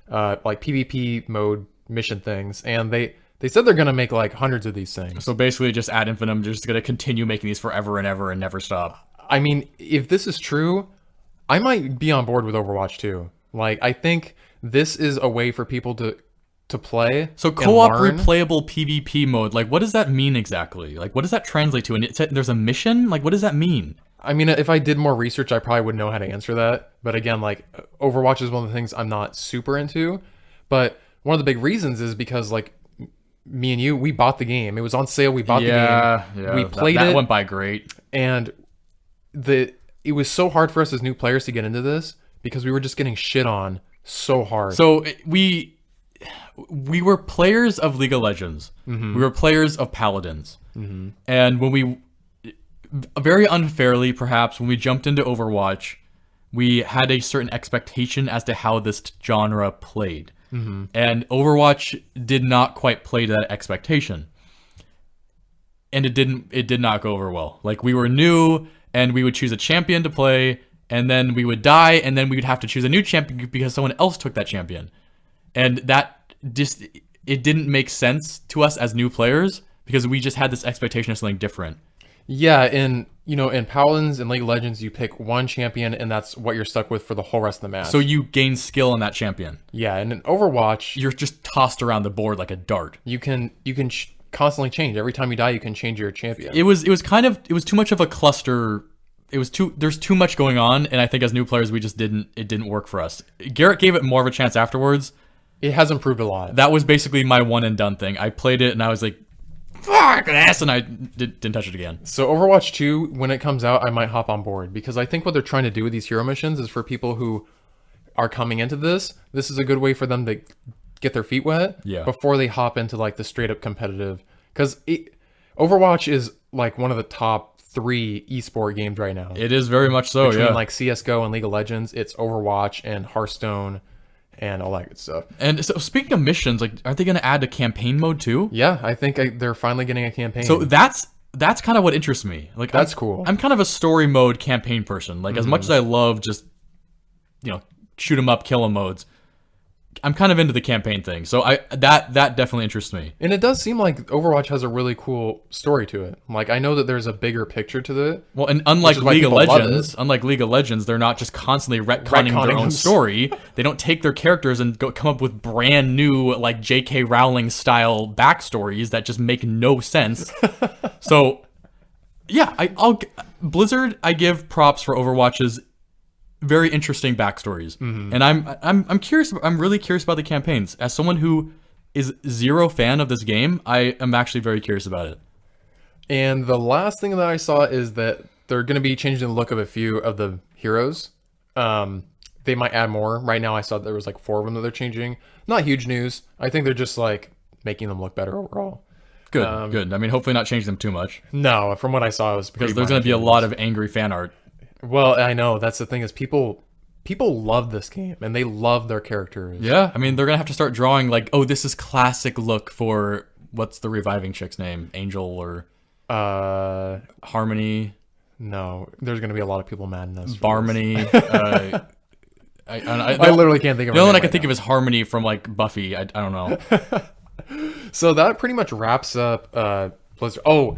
like PvP mode mission things, and they said they're going to make like hundreds of these things. So basically just ad infinitum, just going to continue making these forever and ever and never stop. I mean, if this is true, I might be on board with Overwatch 2. Like, I think this is a way for people to play. So co-op replayable PvP mode, like what does that mean exactly? Like what does that translate to? And it said there's a mission? Like what does that mean? I mean, if I did more research, I probably would know how to answer that. But again, like Overwatch is one of the things I'm not super into. But one of the big reasons is because like me and you, we bought the game. It was on sale. We bought the game. Yeah, we played it. That went by great. And it was so hard for us as new players to get into this because we were just getting shit on so hard. So we were players of League of Legends. We were players of Paladins. And when we, very unfairly perhaps, when we jumped into Overwatch, we had a certain expectation as to how this genre played. And Overwatch did not quite play to that expectation. And it did not go over well. Like we were new, and we would choose a champion to play, and then we would die, and then we would have to choose a new champion because someone else took that champion. And that just, it didn't make sense to us as new players because we just had this expectation of something different. Yeah, in Paladins and League of Legends, you pick one champion, and that's what you're stuck with for the whole rest of the match. So you gain skill on that champion. Yeah, and in Overwatch, You're just tossed around the board like a dart. you can constantly change. Every time you die, you can change your champion. It was too much of a cluster. There's too much going on, and I think as new players it didn't work for us. Garrett gave it more of a chance afterwards. It has improved a lot. That was basically my one and done thing. I played it and I was like, fuck ass, and I didn't touch it again. So Overwatch 2, when it comes out, I might hop on board because I think what they're trying to do with these hero missions is for people who are coming into this is a good way for them to get their feet wet before they hop into like the straight up competitive. Because Overwatch is like one of the top 3 esport games right now. It is very much so, Between like CSGO and League of Legends, it's Overwatch and Hearthstone and all that good stuff. And so speaking of missions, like, are they going to add a campaign mode too? Yeah, I think they're finally getting a campaign. So that's kind of what interests me. Like that's cool. I'm kind of a story mode campaign person. Like as much as I love just, shoot 'em up, kill 'em modes, I'm kind of into the campaign thing. So that definitely interests me. And it does seem like Overwatch has a really cool story to it. Like I know that there's a bigger picture to it. Well, and unlike League of Legends, they're not just constantly retconning their own story. They don't take their characters and come up with brand new like J.K. Rowling style backstories that just make no sense. So yeah, Blizzard, I give props for Overwatch's very interesting backstories, and I'm curious. I'm really curious about the campaigns. As someone who is zero fan of this game, I am actually very curious about it. And the last thing that I saw is that they're going to be changing the look of a few of the heroes. They might add more. Right now, I saw there was like 4 of them that they're changing. Not huge news. I think they're just like making them look better overall. Good, good. I mean, hopefully not change them too much. No, from what I saw, it was because there's going to be a lot of angry fan art. Well, I know that's the thing is people love this game and they love their characters. Yeah, I mean they're gonna have to start drawing like, oh, this is classic look for what's the reviving chick's name, Angel or Harmony. No, there's gonna be a lot of people mad in this. Barmony. I literally can't think of. The only one I can think of is Harmony from like Buffy. I don't know. So that pretty much wraps up Blizzard. Oh,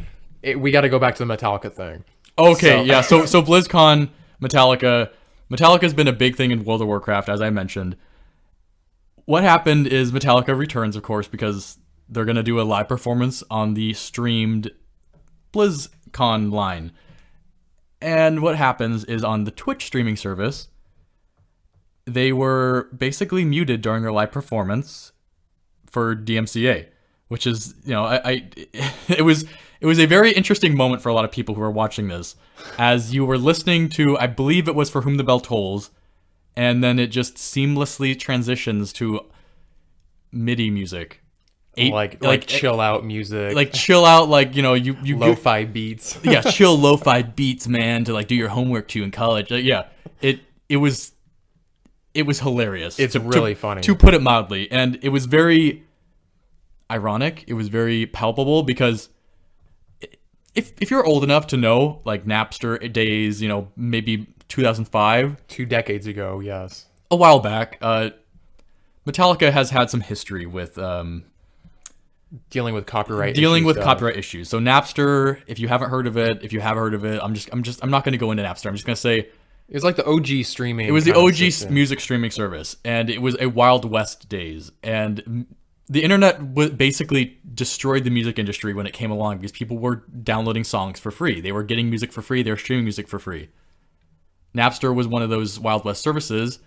we got to go back to the Metallica thing. Okay, yeah. So BlizzCon, Metallica's been a big thing in World of Warcraft, as I mentioned. What happened is Metallica returns, of course, because they're going to do a live performance on the streamed BlizzCon line. And what happens is on the Twitch streaming service, they were basically muted during their live performance for DMCA, which is, it was a very interesting moment for a lot of people who were watching this, as you were listening to, I believe it was For Whom the Bell Tolls, and then it just seamlessly transitions to MIDI music. Like chill out music. Like chill out, like, you lo-fi beats. Yeah, chill lo-fi beats, man, to like do your homework to in college. It was hilarious. It's really funny, to put it mildly, and it was very ironic. It was very palpable because if you're old enough to know, like, Napster days, maybe 2005, 2 decades ago, yes, a while back, Metallica has had some history with dealing with copyright issues. So Napster, if you haven't heard of it, I'm not going to go into Napster. I'm just going to say it was like the OG streaming. It was the OG music streaming service, and it was a Wild West days. And the internet basically destroyed the music industry when it came along, because people were downloading songs for free. They were getting music for free. They were streaming music for free. Napster was one of those Wild West services,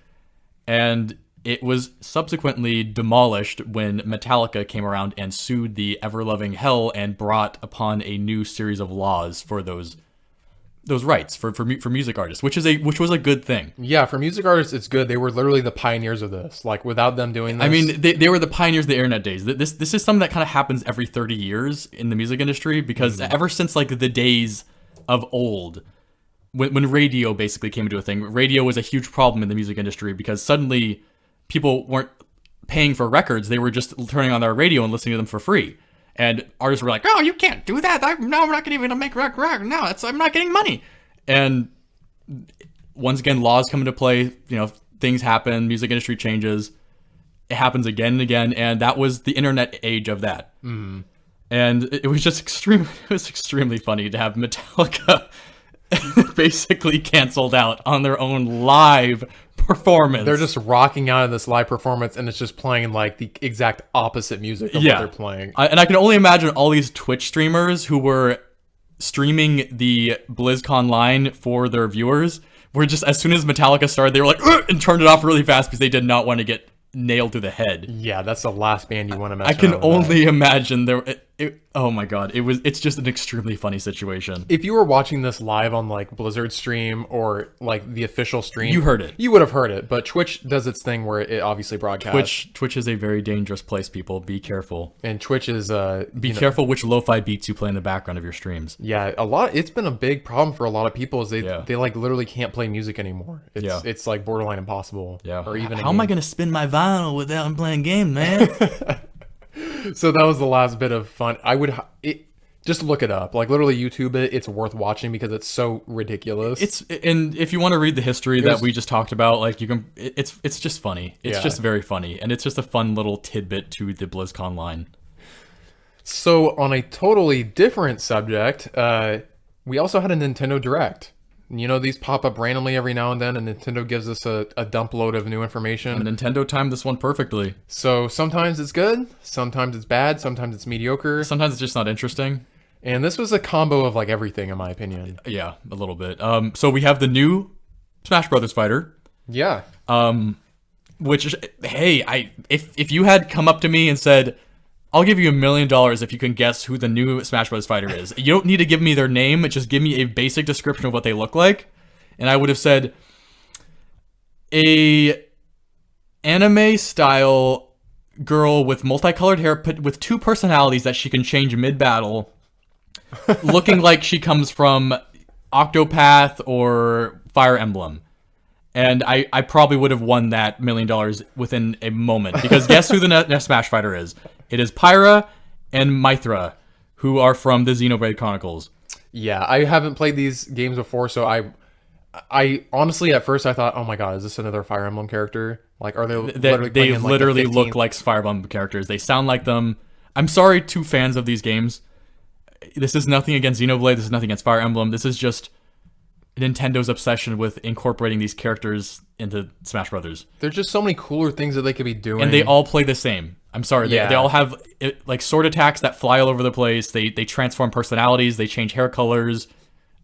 and it was subsequently demolished when Metallica came around and sued the ever-loving hell and brought upon a new series of laws for those rights for music artists, which was a good thing. Yeah, for music artists, it's good. They were literally the pioneers of this. Like, without them doing this, I mean, they were the pioneers of the internet days. This is something that kind of happens every 30 years in the music industry, because ever since like the days of old, when radio basically came into a thing, radio was a huge problem in the music industry, because suddenly people weren't paying for records. They were just turning on their radio and listening to them for free. And artists were like, "Oh, you can't do that. I'm not going to make record. No, I'm not getting money." And once again, laws come into play. Things happen. Music industry changes. It happens again and again. And that was the internet age of that. Mm-hmm. And it was just extremely funny to have Metallica basically canceled out on their own live performance. They're just rocking out of this live performance, and it's just playing like the exact opposite music of what they're playing. And I can only imagine all these Twitch streamers who were streaming the BlizzConline for their viewers were just, as soon as Metallica started, they were like, "Ugh!" and turned it off really fast, because they did not want to get nailed to the head. Yeah, that's the last band you want to mess I can only imagine oh my god, it's just an extremely funny situation. If you were watching this live on like Blizzard stream or like the official stream, you heard it. You would have heard it, but Twitch does its thing where it obviously broadcasts. Twitch is a very dangerous place, people. Be careful. And Twitch is be careful which lo-fi beats you play in the background of your streams. Yeah, it's been a big problem for a lot of people, is they like literally can't play music anymore. It's like borderline impossible. Yeah. Or even how am I gonna spin my vinyl without playing games, man? So that was the last bit of fun. Just look it up. Like, literally YouTube it. It's worth watching because it's so ridiculous. And if you want to read the history that we just talked about, like, you can. It's just funny. It's just very funny, and it's just a fun little tidbit to the BlizzConline. So on a totally different subject, we also had a Nintendo Direct. These pop up randomly every now and then, and Nintendo gives us a dump load of new information. And Nintendo timed this one perfectly. So sometimes it's good, sometimes it's bad, sometimes it's mediocre. Sometimes it's just not interesting. And this was a combo of like everything, in my opinion. Yeah, a little bit. So we have the new Smash Brothers fighter. Yeah. Which, hey, if you had come up to me and said, "I'll give you $1 million if you can guess who the new Smash Bros. Fighter is. You don't need to give me their name, just give me a basic description of what they look like." And I would have said, a anime-style girl with multicolored hair, with 2 personalities that she can change mid-battle, looking like she comes from Octopath or Fire Emblem. And I probably would have won that $1 million within a moment. Because guess who the next Smash Fighter is? It is Pyra and Mythra, who are from the Xenoblade Chronicles. Yeah, I haven't played these games before, so I honestly, at first I thought, "Oh my god, is this another Fire Emblem character? Like, are they literally look like Fire Emblem characters. They sound like them." I'm sorry to fans of these games. This is nothing against Xenoblade. This is nothing against Fire Emblem. This is just Nintendo's obsession with incorporating these characters into Smash Brothers. There's just so many cooler things that they could be doing. And they all play the same. I'm sorry. They all have like sword attacks that fly all over the place. They transform personalities. They change hair colors.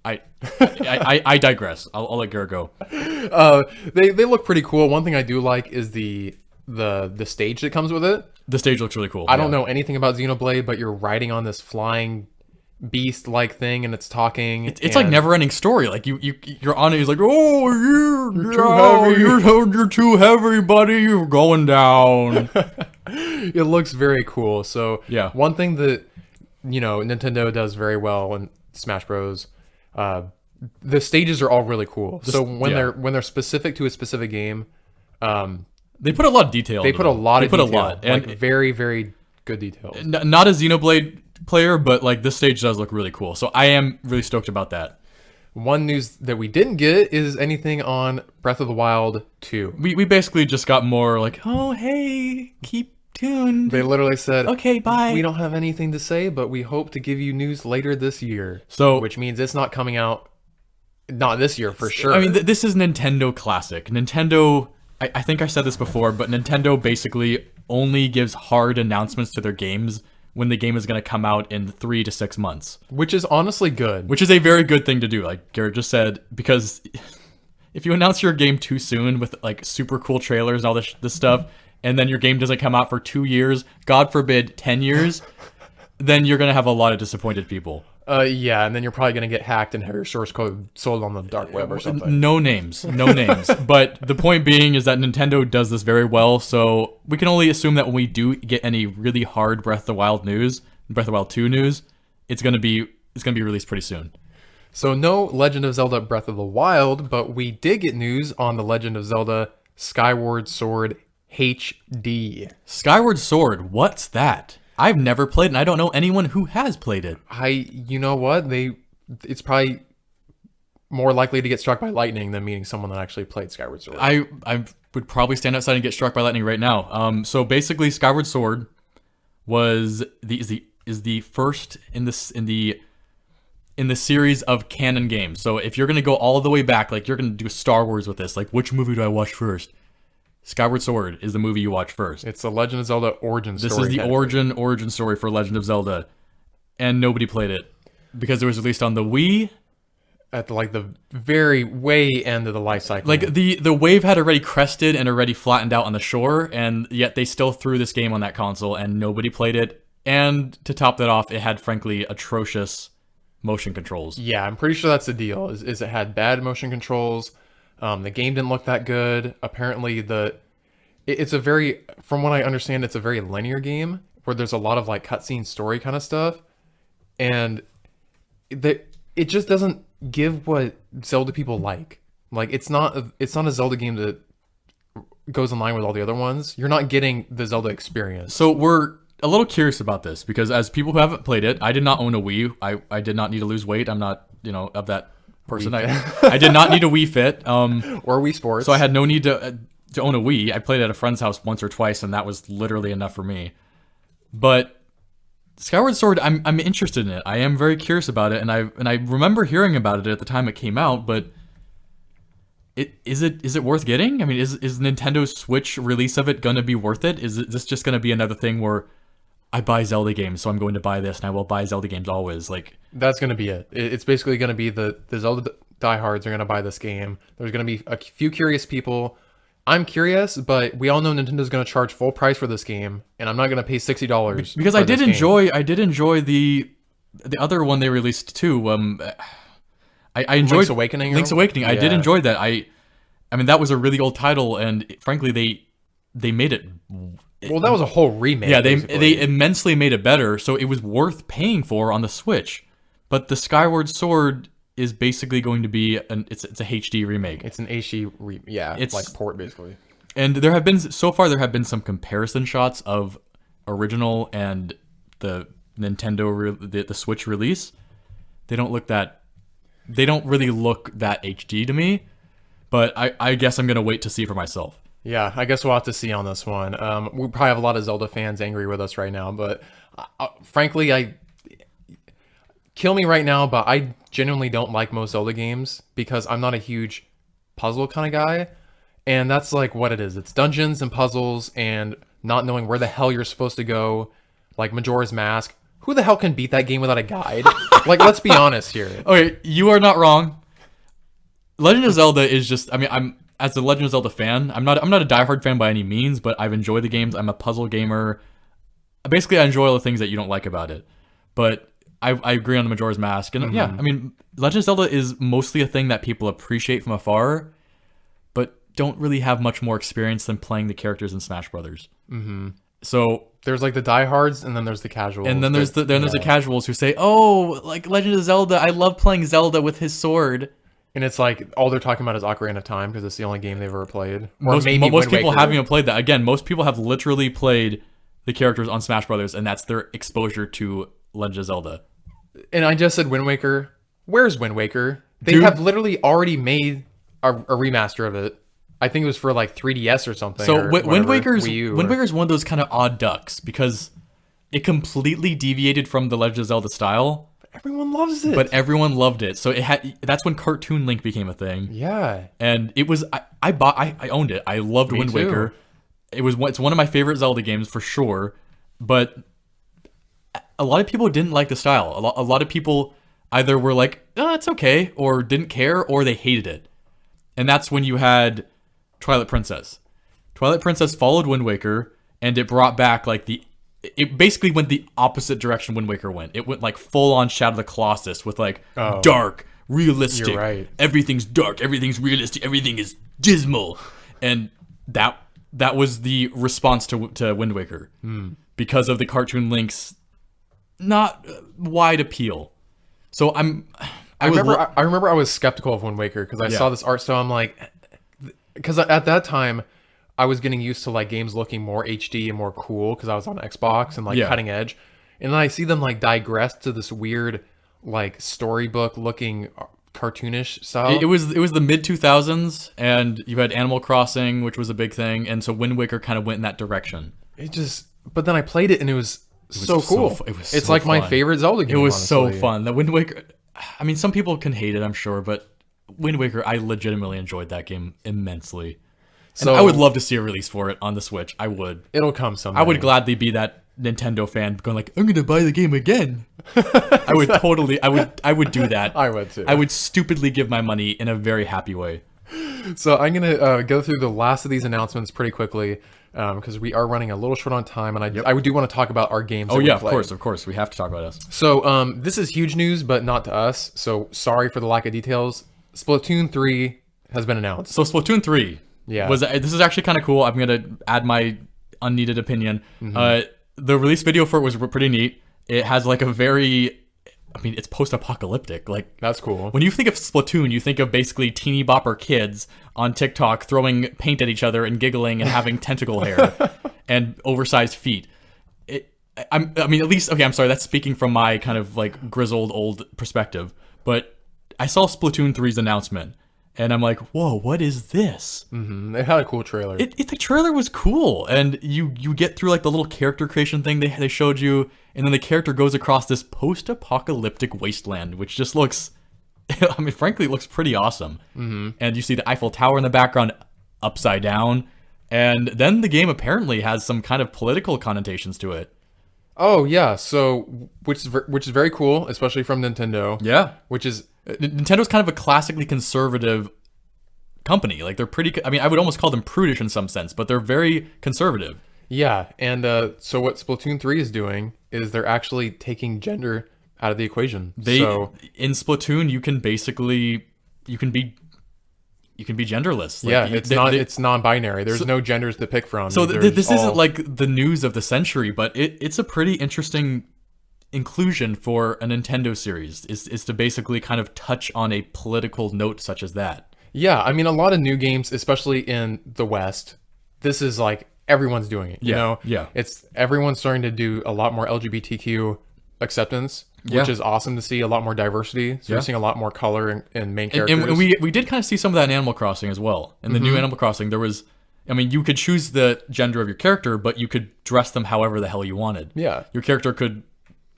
I digress. I'll let Garrett go. They look pretty cool. One thing I do like is the stage that comes with it. The stage looks really cool. I don't know anything about Xenoblade, but you're riding on this flying beast-like thing, and it's talking. It's like never-ending story. Like you're on it. He's like, oh, you're too heavy. You're too heavy, buddy. You're going down. It looks very cool. So yeah, one thing that Nintendo does very well in Smash Bros. The stages are all really cool. So when they're specific to a specific game, they put a lot of detail. They put a lot, and like very, very good details. Not a Xenoblade player, but like this stage does look really cool. So I am really stoked about that. One news that we didn't get is anything on Breath of the Wild 2. We basically just got more like, oh hey, keep tuned. They literally said, okay, bye. We don't have anything to say, but we hope to give you news later this year. So, which means it's not coming out, not this year for sure. I mean, this is Nintendo Classic. Nintendo, I think I said this before, but Nintendo basically only gives hard announcements to their games when the game is going to come out in 3 to 6 months. Which is honestly good. Which is a very good thing to do, like Garrett just said, because if you announce your game too soon with like super cool trailers and all this stuff, and then your game doesn't come out for 2 years, God forbid 10 years, then you're going to have a lot of disappointed people. Yeah, and then you're probably going to get hacked and have your source code sold on the dark web or something. No names. But the point being is that Nintendo does this very well, so we can only assume that when we do get any really hard Breath of the Wild news, Breath of the Wild 2 news, it's going to be released pretty soon. So no Legend of Zelda Breath of the Wild, but we did get news on the Legend of Zelda Skyward Sword HD. Skyward Sword, what's that? I've never played it, and I don't know anyone who has played it. You know what? It's probably more likely to get struck by lightning than meeting someone that actually played Skyward Sword. I would probably stand outside and get struck by lightning right now. So basically, Skyward Sword is the first in the series of canon games. So if you're gonna go all the way back, like you're gonna do Star Wars with this, like which movie do I watch first? Skyward Sword is the movie you watch first. It's the Legend of Zelda origin story. This is the origin story for Legend of Zelda, and nobody played it because it was released on the Wii at the very way end of the life cycle. Like the wave had already crested and already flattened out on the shore, and yet they still threw this game on that console, and nobody played it. And to top that off, it had frankly atrocious motion controls. Yeah, I'm pretty sure that's the deal. Is it had bad motion controls. The game didn't look that good. Apparently, it's a very, from what I understand, it's a very linear game where there's a lot of like cutscene story kind of stuff, and it just doesn't give what Zelda people like. Like it's not a Zelda game that goes in line with all the other ones. You're not getting the Zelda experience. So we're a little curious about this because as people who haven't played it, I did not own a Wii. I did not need to lose weight. I'm not of that person. I did not need a Wii Fit or Wii Sports, so I had no need to own a Wii. I played at a friend's house once or twice, and that was literally enough for me. But Skyward Sword, I'm interested in it. I am very curious about it, and I remember hearing about it at the time it came out. But is it worth getting? I mean, is Nintendo's Switch release of it gonna be worth it? Is this just gonna be another thing where I buy Zelda games, so I'm going to buy this, and I will buy Zelda games always? Like that's going to be it. It's basically going to be the Zelda diehards are going to buy this game. There's going to be a few curious people. I'm curious, but we all know Nintendo's going to charge full price for this game, and I'm not going to pay $60 because I did enjoy the other one they released too. I enjoyed Link's Awakening. Yeah. I did enjoy that. I mean that was a really old title, and frankly they made it. Well, that was a whole remake. Yeah, they immensely made it better, so it was worth paying for on the Switch. But the Skyward Sword is basically going to be it's a HD remake. It's an HD it's like port basically. And there have been some comparison shots of original and the Nintendo the Switch release. They don't really look that HD to me, but I guess I'm gonna wait to see for myself. Yeah, I guess we'll have to see on this one. We probably have a lot of Zelda fans angry with us right now, but frankly, kill me right now, but I genuinely don't like most Zelda games because I'm not a huge puzzle kind of guy, and that's like what it is. It's dungeons and puzzles and not knowing where the hell you're supposed to go. Like Majora's Mask, who the hell can beat that game without a guide? Like, let's be honest here. Okay, you are not wrong. Legend of Zelda is just, I mean, I'm as a Legend of Zelda fan, I'm not a diehard fan by any means, but I've enjoyed the games. I'm a puzzle gamer. Basically, I enjoy all the things that you don't like about it. But I agree on the Majora's Mask. And yeah, I mean, Legend of Zelda is mostly a thing that people appreciate from afar, but don't really have much more experience than playing the characters in Smash Brothers. So There's like the diehards, and then there's the casuals. and then there's the casuals who say, "Oh, like Legend of Zelda, I love playing Zelda with his sword." And it's like all they're talking about is Ocarina of Time because it's the only game they've ever played. Or Most maybe most Wind people Waker. haven't even played that. Again, most people have literally played the characters on Smash Brothers, and that's their exposure to Legend of Zelda. And I just said Wind Waker. Where's Wind Waker? They Dude. have literally already made a remaster of it. I think it was for like 3DS or something. So or Wind whatever, Waker's Wii U Wind or- Waker's one of those kind of odd ducks because it completely deviated from the Legend of Zelda style, Everyone loves it. but everyone loved it. So that's when Cartoon Link became a thing. Yeah, and it was I owned it. I loved Wind too. Waker. It's one of my favorite Zelda games for sure, but a lot of people didn't like the style. A lot of people either were like, "Oh, it's okay," or didn't care, or they hated it. And that's when you had Twilight Princess. Twilight Princess followed Wind Waker, and it brought back like it basically went the opposite direction Wind Waker went. It went like full on Shadow of the Colossus with like dark, realistic. You're right. Everything's dark, everything's realistic, everything is dismal. And that was the response to Wind Waker because of the Cartoon Link's not wide appeal. So I remember I was skeptical of Wind Waker because I saw this art style. I'm like, because at that time I was getting used to like games looking more HD and more cool because I was on Xbox and like cutting edge, and then I see them like digress to this weird like storybook looking cartoonish style. It was the mid 2000s, and you had Animal Crossing, which was a big thing, and so Wind Waker kind of went in that direction. But then I played it and it was so cool. It's so like my fun. favorite Zelda game. It was honestly. so fun. The Wind Waker. I mean, some people can hate it, I'm sure, but Wind Waker, I legitimately enjoyed that game immensely. So and I would love to see a release for it on the Switch. I would. It'll come someday. I would gladly be that Nintendo fan going like, I'm gonna buy the game again. I would totally. I would do that. I would too. I would stupidly give my money in a very happy way. So I'm gonna go through the last of these announcements pretty quickly because we are running a little short on time, and I do want to talk about our games. Oh that yeah, we played. of course, we have to talk about us. So this is huge news, but not to us. So sorry for the lack of details. Splatoon 3 has been announced. So Splatoon 3 this is actually kind of cool. I'm gonna add my unneeded opinion. The release video for it was pretty neat. It has like a very, I mean, it's post-apocalyptic. Like, that's cool. When you think of Splatoon, you think of basically teeny bopper kids on TikTok throwing paint at each other and giggling and having tentacle hair and oversized feet. I mean, at least, okay, I'm sorry, that's speaking from my kind of like grizzled old perspective. But I saw Splatoon 3's announcement, and I'm like, whoa, what is this? It had a cool trailer. The trailer was cool, and you get through like the little character creation thing they showed you, and then the character goes across this post-apocalyptic wasteland, which just looks, I mean, frankly, it looks pretty awesome. And you see the Eiffel Tower in the background upside down, and then the game apparently has some kind of political connotations to it. Oh yeah, so which is very cool, especially from Nintendo. Yeah, which is Nintendo's kind of a classically conservative company. Like they're pretty. I mean, I would almost call them prudish in some sense, but they're very conservative. Yeah, and so what Splatoon 3 is doing is they're actually taking gender out of the equation. In Splatoon, you can basically be genderless. Like, yeah, it's non-binary. There's no genders to pick from. So this isn't like the news of the century, but it's a pretty interesting inclusion for a Nintendo series. Is to basically kind of touch on a political note such as that. Yeah, I mean, a lot of new games, especially in the West, this is like everyone's doing it. You know, it's everyone's starting to do a lot more LGBTQ acceptance, which is awesome to see. A lot more diversity. So you're seeing a lot more color in main characters. And we did kind of see some of that in Animal Crossing as well. In the new Animal Crossing, there was, I mean, you could choose the gender of your character, but you could dress them however the hell you wanted. Yeah, your character could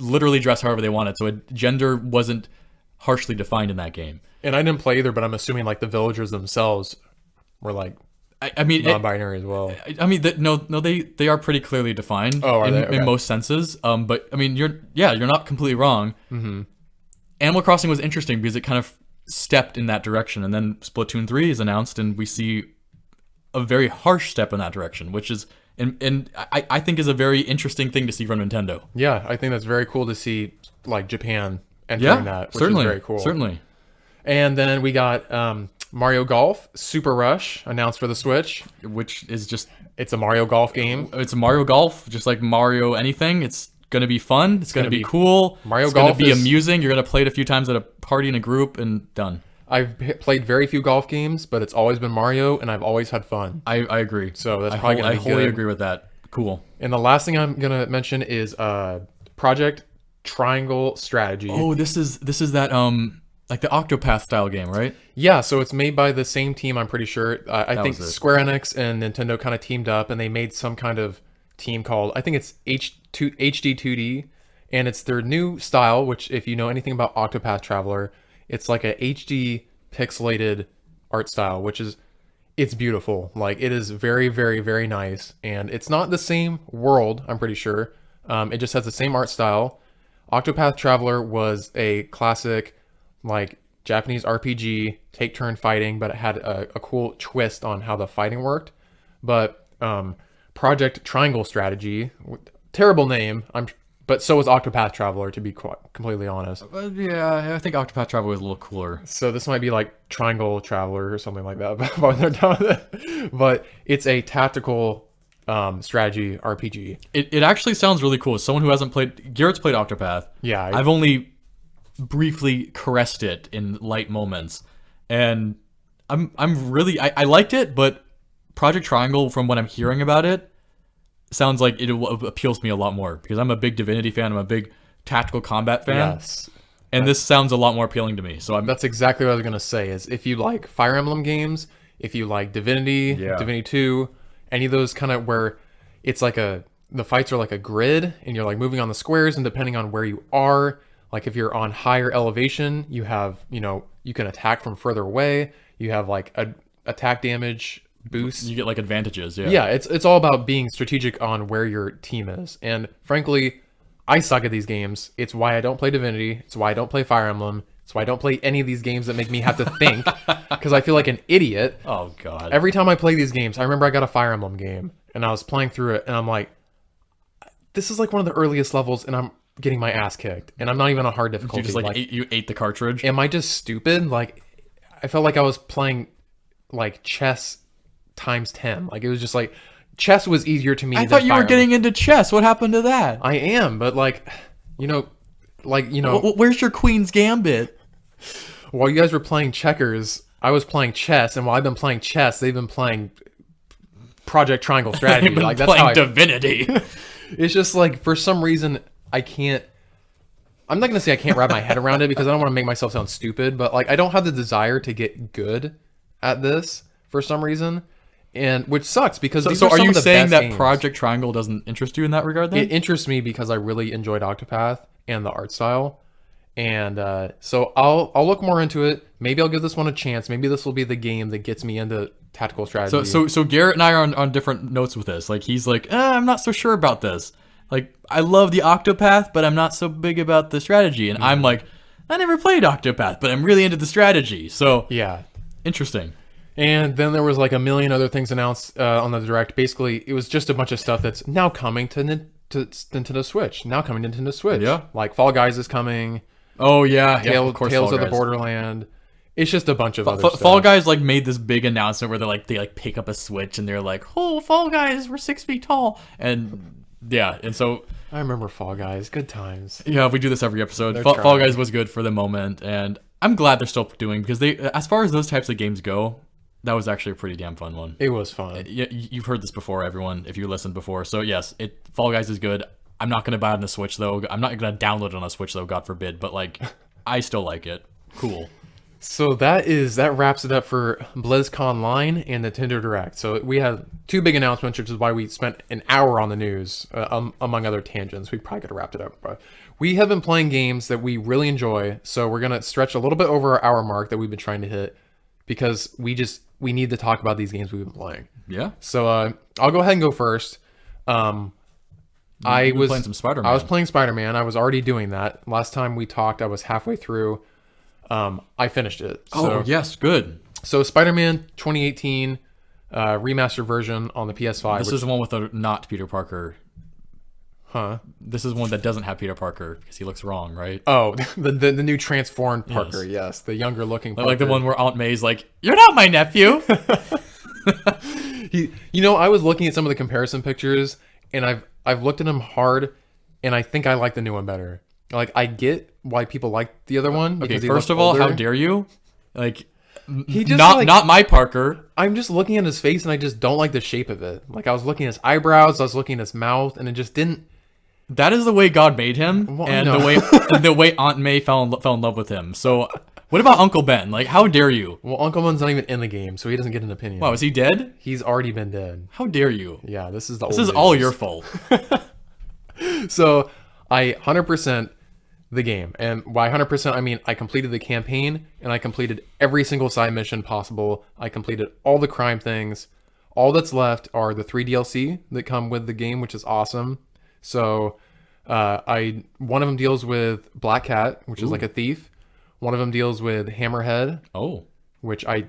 literally dress however they wanted, so gender wasn't harshly defined in that game. And I didn't play either, but I'm assuming like the villagers themselves were like I mean, non-binary as well. I mean, no, they are pretty clearly defined Oh, are they? Okay. in most senses. But I mean, you're not completely wrong. Mm-hmm. Animal Crossing was interesting because it kind of stepped in that direction, and then Splatoon 3 is announced, and we see a very harsh step in that direction, which is, and I think is a very interesting thing to see from Nintendo. Yeah, I think that's very cool to see, like, Japan entering that, which certainly, is very cool. Certainly. And then we got Mario Golf Super Rush announced for the Switch, which is just, it's a Mario Golf game. It's a Mario Golf, just like Mario anything. It's gonna be fun. It's gonna be cool. Mario Golf is gonna be amusing. You're gonna play it a few times at a party in a group and done. I've played very few golf games, but it's always been Mario, and I've always had fun. I agree. So that's probably gonna be wholly good. agree with that. Cool. And the last thing I'm gonna mention is Project Triangle Strategy. Oh, this is that like the Octopath style game, right? Yeah, so it's made by the same team, I'm pretty sure. I think was it. Square Enix and Nintendo kind of teamed up, and they made some kind of team called, I think it's HD2D, and it's their new style, which if you know anything about Octopath Traveler, it's like a HD pixelated art style, which is, it's beautiful. Like, it is very, very, very nice, and it's not the same world, I'm pretty sure. It just has the same art style. Octopath Traveler was a classic, like, Japanese RPG, take turn fighting, but it had a cool twist on how the fighting worked. But Project Triangle Strategy, terrible name, but so was Octopath Traveler, to be completely honest. Yeah, I think Octopath Traveler was a little cooler. So this might be like Triangle Traveler or something like that, but they're done with it. But it's a tactical strategy RPG. It actually sounds really cool. As someone who hasn't played, Garrett's played Octopath. Yeah, I've only briefly caressed it in light moments, and I'm really I liked it, but Project Triangle, from what I'm hearing about it, sounds like it appeals to me a lot more because I'm a big Divinity fan. I'm a big tactical combat fan. Yes. And this sounds a lot more appealing to me. So that's exactly what I was gonna say. Is if you like Fire Emblem games, if you like Divinity, Divinity 2, any of those kind of where it's like the fights are like a grid and you're like moving on the squares, and depending on where you are, like if you're on higher elevation, you have, you can attack from further away. You have like a attack damage boost. You get like advantages. Yeah. Yeah. It's all about being strategic on where your team is. And frankly, I suck at these games. It's why I don't play Divinity. It's why I don't play Fire Emblem. It's why I don't play any of these games that make me have to think, because I feel like an idiot. Oh God. Every time I play these games, I remember I got a Fire Emblem game and I was playing through it and I'm like, this is like one of the earliest levels and I'm getting my ass kicked and I'm not even on hard difficulty. You just you ate the cartridge. Am I just stupid? Like, I felt like I was playing like chess times 10. Like, it was just like, chess was easier to me. I thought you were getting into chess. What happened to that? I am, but where's your Queen's Gambit? While you guys were playing checkers, I was playing chess, and while I've been playing chess, they've been playing Project Triangle Strategy. Like, that's playing Divinity. It's just like, for some reason, I can't. I'm not gonna say I can't wrap my head around it because I don't want to make myself sound stupid, but like, I don't have the desire to get good at this for some reason, and which sucks because these are some of the saying best that games. Project Triangle doesn't interest you in that regard? Then it interests me because I really enjoyed Octopath and the art style. And so I'll look more into it. Maybe I'll give this one a chance. Maybe this will be the game that gets me into tactical strategy. So Garrett and I are on different notes with this. Like, he's like, I'm not so sure about this. Like, I love the Octopath, but I'm not so big about the strategy. And I'm like, I never played Octopath, but I'm really into the strategy. So yeah, interesting. And then there was like a million other things announced on the Direct. Basically, it was just a bunch of stuff that's now coming to Nintendo Switch. Now coming to Nintendo Switch. Yeah. Like Fall Guys is coming. Oh yeah, Tales of the Borderland. It's just a bunch of other stuff. Fall Guys like made this big announcement where they pick up a Switch and they're like, "Oh, Fall Guys, we're 6 feet tall." And yeah, and so I remember Fall Guys. Good times. Yeah, we do this every episode. Fall Guys was good for the moment, and I'm glad they're still doing, because as far as those types of games go, that was actually a pretty damn fun one. It was fun. You've heard this before, everyone, if you listened before. So yes, Fall Guys is good. I'm not going to buy it on the Switch, though. I'm not going to download it on a Switch, though, God forbid. But, like, I still like it. Cool. So that wraps it up for BlizzConline and Nintendo Direct. So we had two big announcements, which is why we spent an hour on the news, among other tangents. We probably could have wrapped it up. But we have been playing games that we really enjoy. So we're going to stretch a little bit over our hour mark that we've been trying to hit, because we just we need to talk about these games we've been playing. Yeah. So I'll go ahead and go first. I was playing some Spider-Man. I was playing Spider-Man. I was already doing that. Last time we talked, I was halfway through. I finished it. Oh, yes, good. So Spider-Man 2018 remastered version on the PS5. This is the one with the not Peter Parker. Huh? This is one that doesn't have Peter Parker because he looks wrong, right? Oh, the new transformed Parker. Yes, the younger looking Parker. Like the one where Aunt May's like, "You're not my nephew." I was looking at some of the comparison pictures, and I've looked at them hard, and I think I like the new one better. Like, I get why people like the other one. Okay, first of all, how dare you? Like, he just not my Parker. I'm just looking at his face, and I just don't like the shape of it. Like, I was looking at his eyebrows, I was looking at his mouth, and it just didn't. That is the way God made him, Well, and no. the way Aunt May fell in love with him. So, what about Uncle Ben? Like, how dare you? Well, Uncle Ben's not even in the game, so he doesn't get an opinion. Wow, is he dead? He's already been dead. How dare you? Yeah, this is This is all your fault. So I 100% the game, and by 100% I mean I completed the campaign, and I completed every single side mission possible. I completed all the crime things. All that's left are the 3 DLC that come with the game, which is awesome. So one of them deals with Black Cat, which is like a thief. One of them deals with Hammerhead, Oh,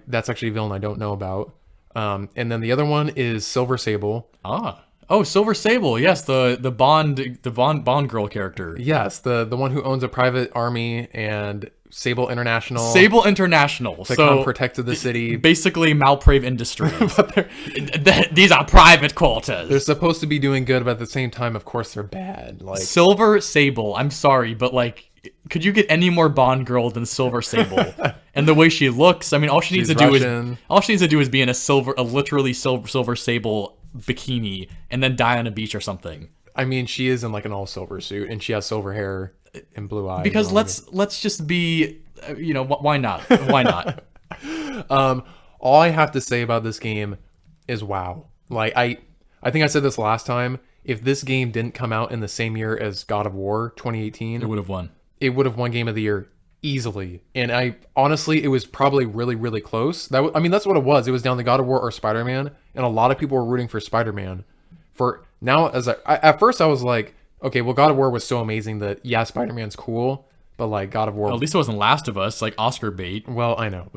that's actually a villain I don't know about. And then the other one is Silver Sable. Silver Sable. Yes, the Bond girl character. Yes, the one who owns a private army and Sable International. Sable International. To So come protect the city. basically, Malprave Industries. But These are private quarters. they're supposed to be doing good, but at the same time, of course, they're bad. Like, Silver Sable. I'm sorry, but like, could you get any more Bond girl than Silver Sable? And the way she looks, I mean, all she needs She's to Russian. do is be in a literally silver Sable bikini and then die on a beach or something. I mean, she is in like an all silver suit, and she has silver hair and blue eyes. Because let's just be, why not? Why not? All I have to say about this game is wow. Like, I think I said this last time. If this game didn't come out in the same year as God of War 2018, It would have won. it would have won Game of the Year easily. And I honestly, it was probably really, really close. That's what it was. It was down to God of War or Spider-Man, and a lot of people were rooting for Spider-Man. For now, at first I was like, okay, well, God of War was so amazing that yeah, Spider-Man's cool, but like God of War. At least it wasn't Last of Us, like Oscar bait. Well, I know.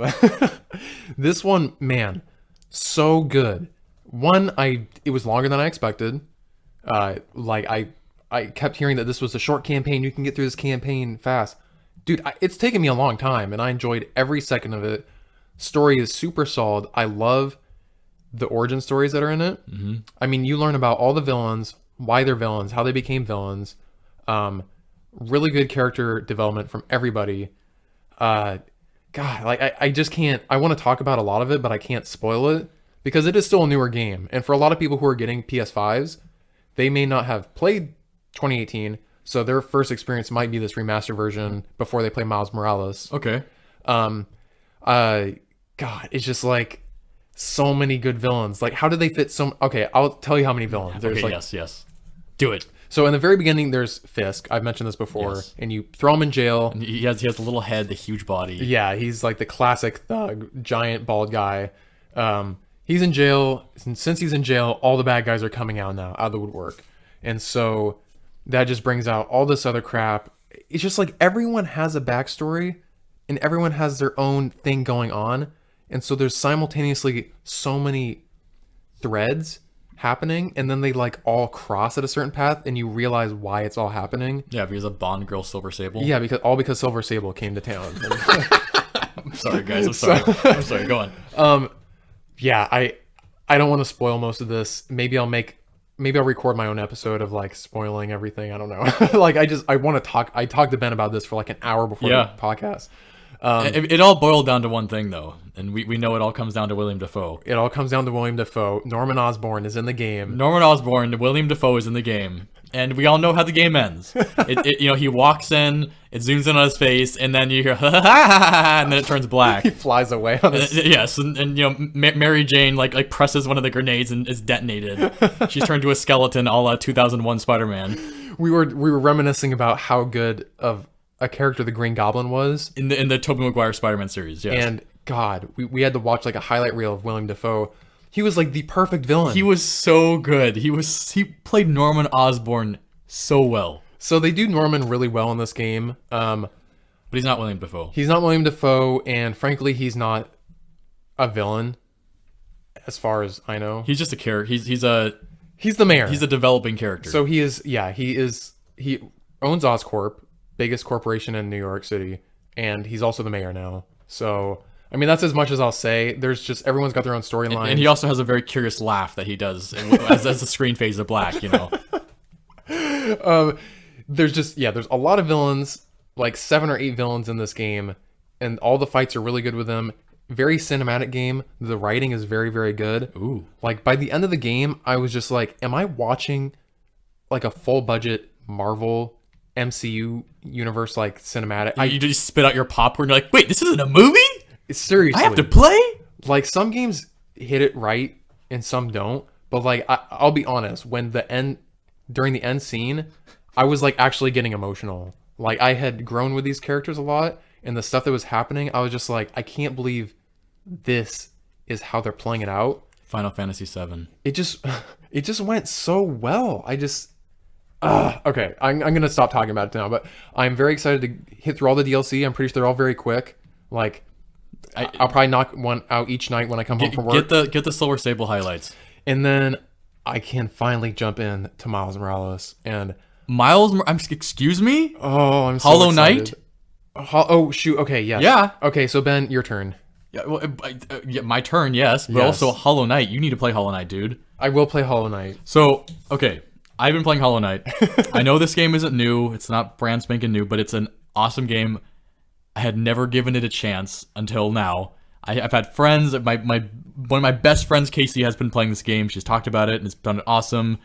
This one, man, so good. It was longer than I expected. I kept hearing that this was a short campaign. You can get through this campaign fast. Dude, it's taken me a long time, and I enjoyed every second of it. Story is super solid. I love the origin stories that are in it. Mm-hmm. I mean, you learn about all the villains, why they're villains, how they became villains. Really good character development from everybody. God, like I just can't. I want to talk about a lot of it, but I can't spoil it because it is still a newer game. And for a lot of people who are getting PS5s, they may not have played 2018, so their first experience might be this remaster version before they play Miles Morales. Okay. God, it's just like so many good villains. Like, how did they fit so? Okay, I'll tell you how many villains. There's Okay, like, yes. Do it. So in the very beginning, there's Fisk. I've mentioned this before, Yes. and you throw him in jail. And he has the little head, the huge body. Yeah, he's like the classic thug, giant bald guy. He's in jail. And since he's in jail, all the bad guys are coming out now, out of the woodwork. And so that just brings out all this other crap. It's just like everyone has a backstory and everyone has their own thing going on. And so there's simultaneously so many threads happening, and then they like all cross at a certain path, and you realize why it's all happening. Yeah, because a Bond girl, Silver Sable. Yeah, because Silver Sable came to town. I'm sorry, guys. I'm sorry. I'm sorry. Go on. Yeah, I don't want to spoil most of this. Maybe I'll record my own episode of like spoiling everything. I don't know. Like I want to talk. I talked to Ben about this for like an hour before the podcast. It all boiled down to one thing, though, and we know it all comes down to William Dafoe. It all comes down to William Dafoe. Norman Osborn is in the game. Norman Osborn, William Dafoe is in the game, and we all know how the game ends. He walks in, it zooms in on his face, and then you hear ha ha ha ha, and then it turns black. He flies away on his... Yes, and Mary Jane like presses one of the grenades and is detonated. She's turned to a skeleton, a la 2001 Spider-Man. We were reminiscing about how good of a character the Green Goblin was in the Tobey Maguire Spider-Man series. Yes. And God, we had to watch like a highlight reel of Willem Dafoe. He was like the perfect villain. He was so good. He played Norman Osborn so well. So they do Norman really well in this game. But he's not William Dafoe. He's not William Dafoe, and frankly, he's not a villain, as far as I know. He's just a character. He's the mayor. He's a developing character. So he is. Yeah, he owns Oscorp, biggest corporation in New York City, and he's also the mayor now. So I mean, that's as much as I'll say. There's just everyone's got their own storyline, and he also has a very curious laugh that he does as the screen fades to black. You know. There's a lot of villains, like 7 or 8 villains in this game, and all the fights are really good with them. Very cinematic game. The writing is very, very good. Ooh. Like by the end of the game, I was just like, am I watching like a full budget Marvel MCU universe like cinematic? You just spit out your popcorn. You're like, wait, this isn't a movie? Seriously. I have to play? Like some games hit it right and some don't. But like I'll be honest, during the end scene, I was like actually getting emotional. Like I had grown with these characters a lot, and the stuff that was happening, I was just like, I can't believe this is how they're playing it out. Final Fantasy VII. It just went so well. Okay, I'm gonna stop talking about it now, but I'm very excited to hit through all the DLC. I'm pretty sure they're all very quick. Like I'll probably knock one out each night when I come home from work. Get the Silver Sable highlights. And then I can finally jump in to Miles Morales and excuse me? Oh, I'm so Hollow excited. Knight? Oh shoot. Okay, yes. Yeah. Okay, so Ben, your turn. Yeah, well, yeah, my turn, yes, but Yes. also Hollow Knight. You need to play Hollow Knight, dude. I will play Hollow Knight. So, okay, I've been playing Hollow Knight. I know this game isn't new. It's not brand spanking new, but it's an awesome game. I had never given it a chance until now. I've had friends. One of my best friends, Casey, has been playing this game. She's talked about it, and it's been awesome.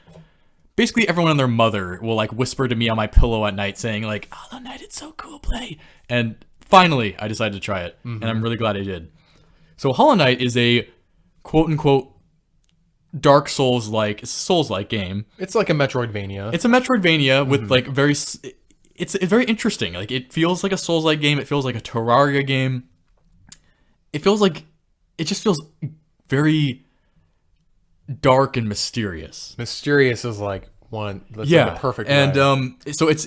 Basically, everyone and their mother will like whisper to me on my pillow at night, saying like, "Hollow Knight, it's so cool, play." And finally, I decided to try it, and I'm really glad I did. So, Hollow Knight is a quote-unquote Dark Souls-like game. It's like a Metroidvania. It's a Metroidvania with like it's very interesting. Like it feels like a Souls-like game. It feels like a Terraria game. It just feels very dark and mysterious. Mysterious is like one. That's Yeah, like the perfect. and word. so it's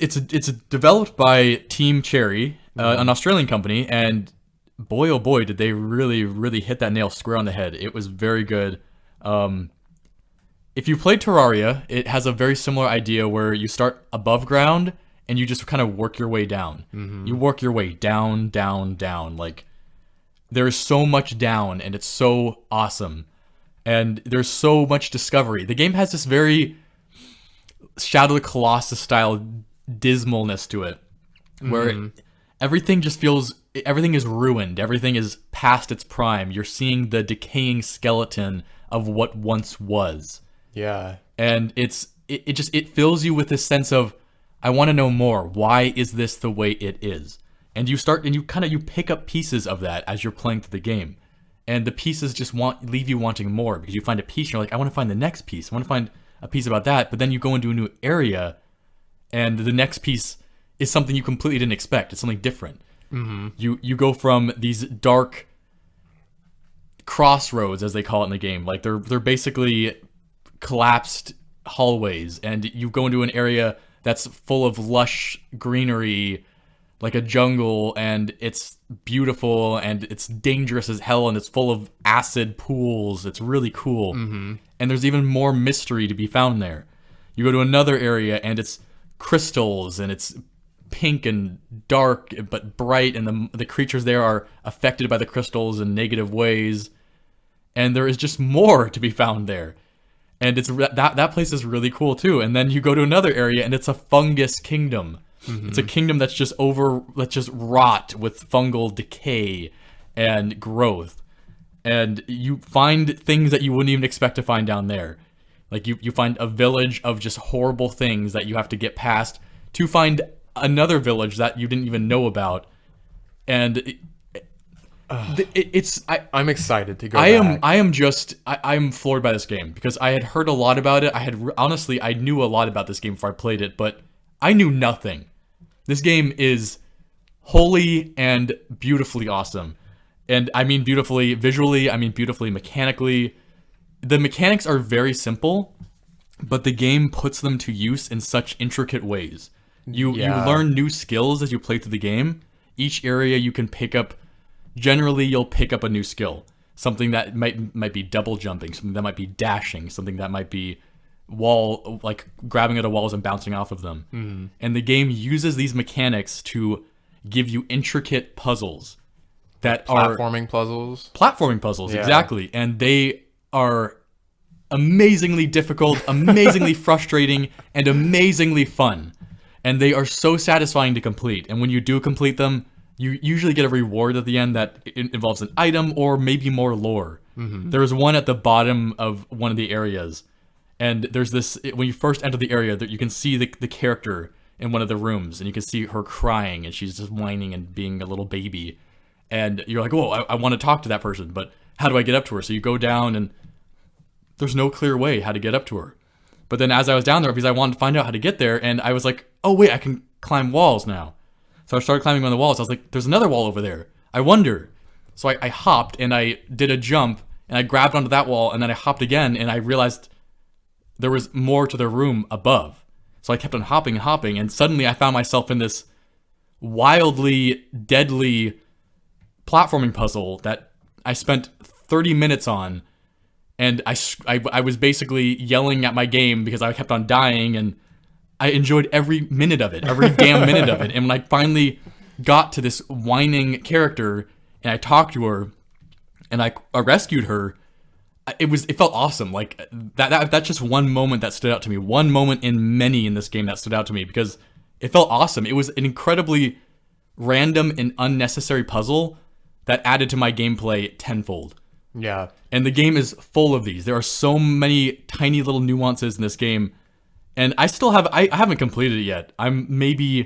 developed by Team Cherry, an Australian company, and boy oh boy did they really hit that nail square on the head. It was very good. If you played Terraria, it has a very similar idea where you start above ground and you just kind of work your way down. You work your way down. Like there is so much down, and it's so awesome. And there's so much discovery. The game has this very Shadow of the Colossus style dismalness to it, where everything just feels, everything is ruined. Everything is past its prime. You're seeing the decaying skeleton of what once was. Yeah. And it fills you with this sense of, I want to know more. Why is this the way it is? And you pick up pieces of that as you're playing through the game. And the pieces just leave you wanting more, because you find a piece and you're like, I want to find the next piece. I want to find a piece about that. But then you go into a new area and the next piece is something you completely didn't expect. It's something different. You go from these dark crossroads, as they call it in the game. Like they're basically collapsed hallways, and you go into an area that's full of lush greenery, like a jungle, and it's beautiful, and it's dangerous as hell, and it's full of acid pools. It's really cool. And there's even more mystery to be found there. You go to another area, and it's crystals, and it's pink and dark but bright, and the creatures there are affected by the crystals in negative ways, and there is just more to be found there. And it's that place is really cool too. And then you go to another area, and it's a fungus kingdom. It's a kingdom that's just rot with fungal decay and growth. And you find things that you wouldn't even expect to find down there. Like you find a village of just horrible things that you have to get past to find another village that you didn't even know about. And I'm excited to go back. I'm floored by this game, because I had heard a lot about it. I knew a lot about this game before I played it, but I knew nothing. This game is wholly and beautifully awesome. And I mean beautifully visually, I mean beautifully mechanically. The mechanics are very simple, but the game puts them to use in such intricate ways. You learn new skills as you play through the game. Each area you can pick up, generally you'll pick up a new skill. Something that might be double jumping, something that might be dashing, something that might be like grabbing at the walls and bouncing off of them. Mm-hmm. And the game uses these mechanics to give you intricate puzzles that platforming puzzles, exactly. And they are amazingly difficult, amazingly frustrating, and amazingly fun. And they are so satisfying to complete. And when you do complete them, you usually get a reward at the end that involves an item or maybe more lore. Mm-hmm. There's one at the bottom of one of the areas. And there's this, when you first enter the area, that you can see the character in one of the rooms. And you can see her crying and she's just whining and being a little baby. And you're like, whoa, I want to talk to that person. But how do I get up to her? So you go down and there's no clear way how to get up to her. But then as I was down there, because I wanted to find out how to get there, and I was like, oh wait, I can climb walls now. So I started climbing on the walls. I was like, there's another wall over there. I wonder. So I hopped and I did a jump and I grabbed onto that wall and then I hopped again and I realized there was more to the room above. So I kept on hopping and hopping, and suddenly I found myself in this wildly deadly platforming puzzle that I spent 30 minutes on. And I was basically yelling at my game because I kept on dying, and I enjoyed every minute of it, every damn minute of it. And when I finally got to this whining character and I talked to her and I rescued her, it felt awesome. Like that's just one moment that stood out to me. One moment in many in this game that stood out to me because it felt awesome. It was an incredibly random and unnecessary puzzle that added to my gameplay tenfold. Yeah. And the game is full of these. There are so many tiny little nuances in this game. And I haven't completed it yet. I'm maybe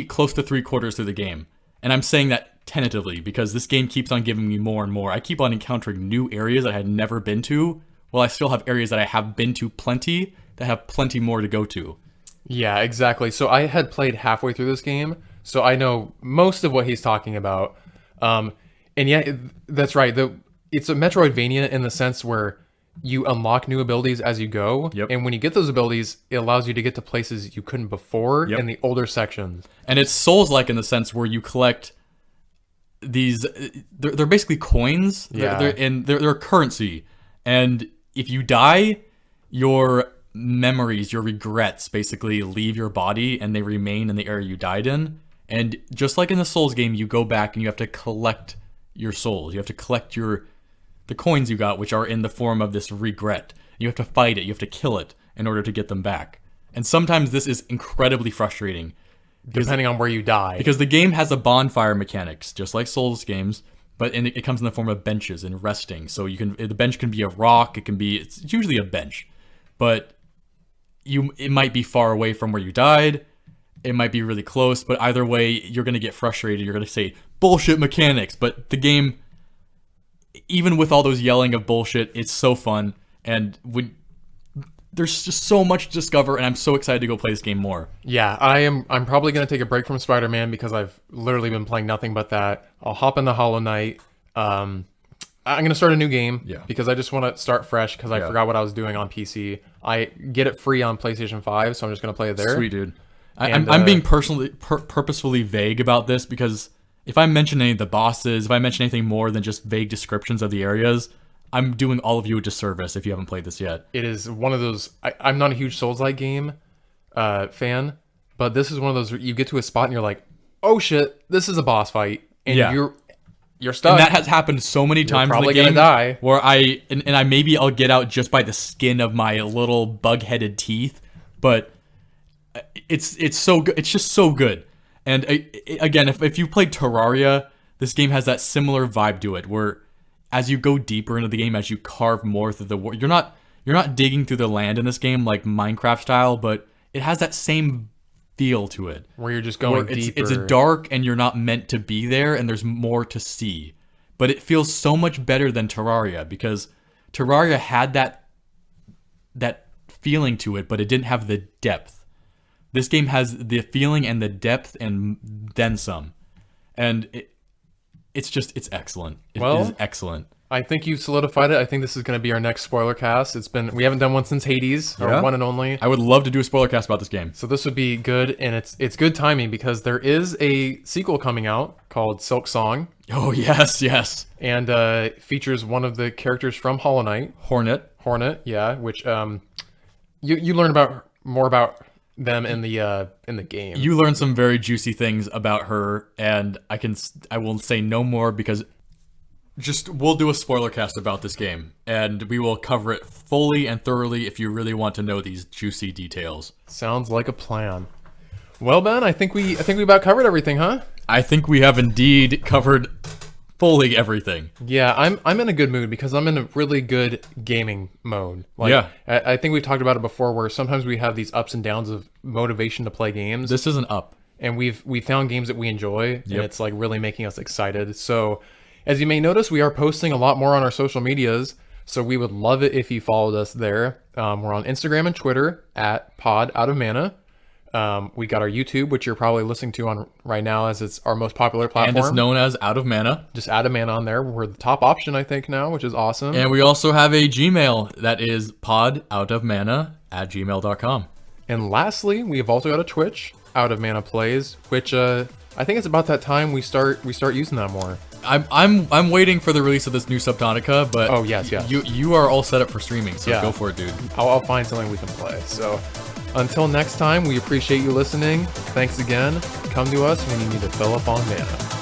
close to 3/4 through the game. And I'm saying that tentatively because this game keeps on giving me more and more. I keep on encountering new areas that I had never been to, while I still have areas that I have been to plenty that have plenty more to go to. Yeah, exactly. So I had played halfway through this game, so I know most of what he's talking about. And yeah, that's right. It's a Metroidvania in the sense where you unlock new abilities as you go. Yep. And when you get those abilities, it allows you to get to places you couldn't before in the older sections. And it's Souls-like in the sense where you collect these... They're basically coins. Yeah. They're a currency. And if you die, your memories, your regrets basically leave your body and they remain in the area you died in. And just like in the Souls game, you go back and you have to collect your souls. You have to collect the coins you got, which are in the form of this regret. You have to fight it. You have to kill it in order to get them back. And sometimes this is incredibly frustrating. Depending on where you die. Because the game has a bonfire mechanics, just like Souls games, but it comes in the form of benches and resting. So the bench can be a rock. It's usually a bench. But it might be far away from where you died. It might be really close, but either way, you're going to get frustrated. You're going to say, bullshit mechanics. But the game, even with all those yelling of bullshit, it's so fun. And there's just so much to discover, and I'm so excited to go play this game more. Yeah, I'm probably going to take a break from Spider-Man because I've literally been playing nothing but that. I'll hop in the Hollow Knight. I'm going to start a new game because I just want to start fresh because I forgot what I was doing on PC. I get it free on PlayStation 5, so I'm just going to play it there. Sweet, dude. I'm being purposefully vague about this because if I mention any of the bosses, if I mention anything more than just vague descriptions of the areas, I'm doing all of you a disservice if you haven't played this yet. It is one of those... I'm not a huge Souls-like game fan, but this is one of those where you get to a spot and you're like, oh shit, this is a boss fight. And you're stuck. And that has happened so many times in the game gonna die. Where I'll get out just by the skin of my little bug-headed teeth, but... It's so good. It's just so good. And again, if you played Terraria, this game has that similar vibe to it, where as you go deeper into the game, as you carve more through the world, you're not digging through the land in this game like Minecraft style, but it has that same feel to it, where you're just going deeper. It's dark and you're not meant to be there, and there's more to see. But it feels so much better than Terraria because Terraria had that feeling to it, but it didn't have the depth. This game has the feeling and the depth and then some. And it's excellent. It Well, is excellent. I think you've solidified it. I think this is going to be our next spoiler cast. We haven't done one since Hades, Yeah. our one and only. I would love to do a spoiler cast about this game. So this would be good, and it's good timing because there is a sequel coming out called Silk Song, Oh, yes. and features one of the characters from Hollow Knight, Hornet. yeah, which you learn more about them in the game. You learn some very juicy things about her, and I will say no more because we'll do a spoiler cast about this game, and we will cover it fully and thoroughly if you really want to know these juicy details. Sounds like a plan. Well, Ben, I think we about covered everything, huh? I think we have indeed covered fully everything. Yeah, I'm in a good mood because I'm in a really good gaming mode. Yeah. I think we've talked about it before, where sometimes we have these ups and downs of motivation to play games. This is an up. And we found games that we enjoy, and Yep. it's like really making us excited. So, as you may notice, we are posting a lot more on our social medias. So we would love it if you followed us there. We're on Instagram and Twitter at Pod Out of Mana. We got our YouTube, which you're probably listening to on right now, as it's our most popular platform. And it's known as Out of Mana. Just Out of Mana on there. We're the top option, I think, now, which is awesome. And we also have a Gmail that is podoutofmana@gmail.com. And lastly, we have also got a Twitch, Out of Mana Plays, which I think it's about that time we start using that more. I'm waiting for the release of this new Subnautica, but Oh, yes. you are all set up for streaming, so Yeah. go for it, dude. I'll find something we can play. So until next time, we appreciate you listening. Thanks again. Come to us when you need to fill up on mana.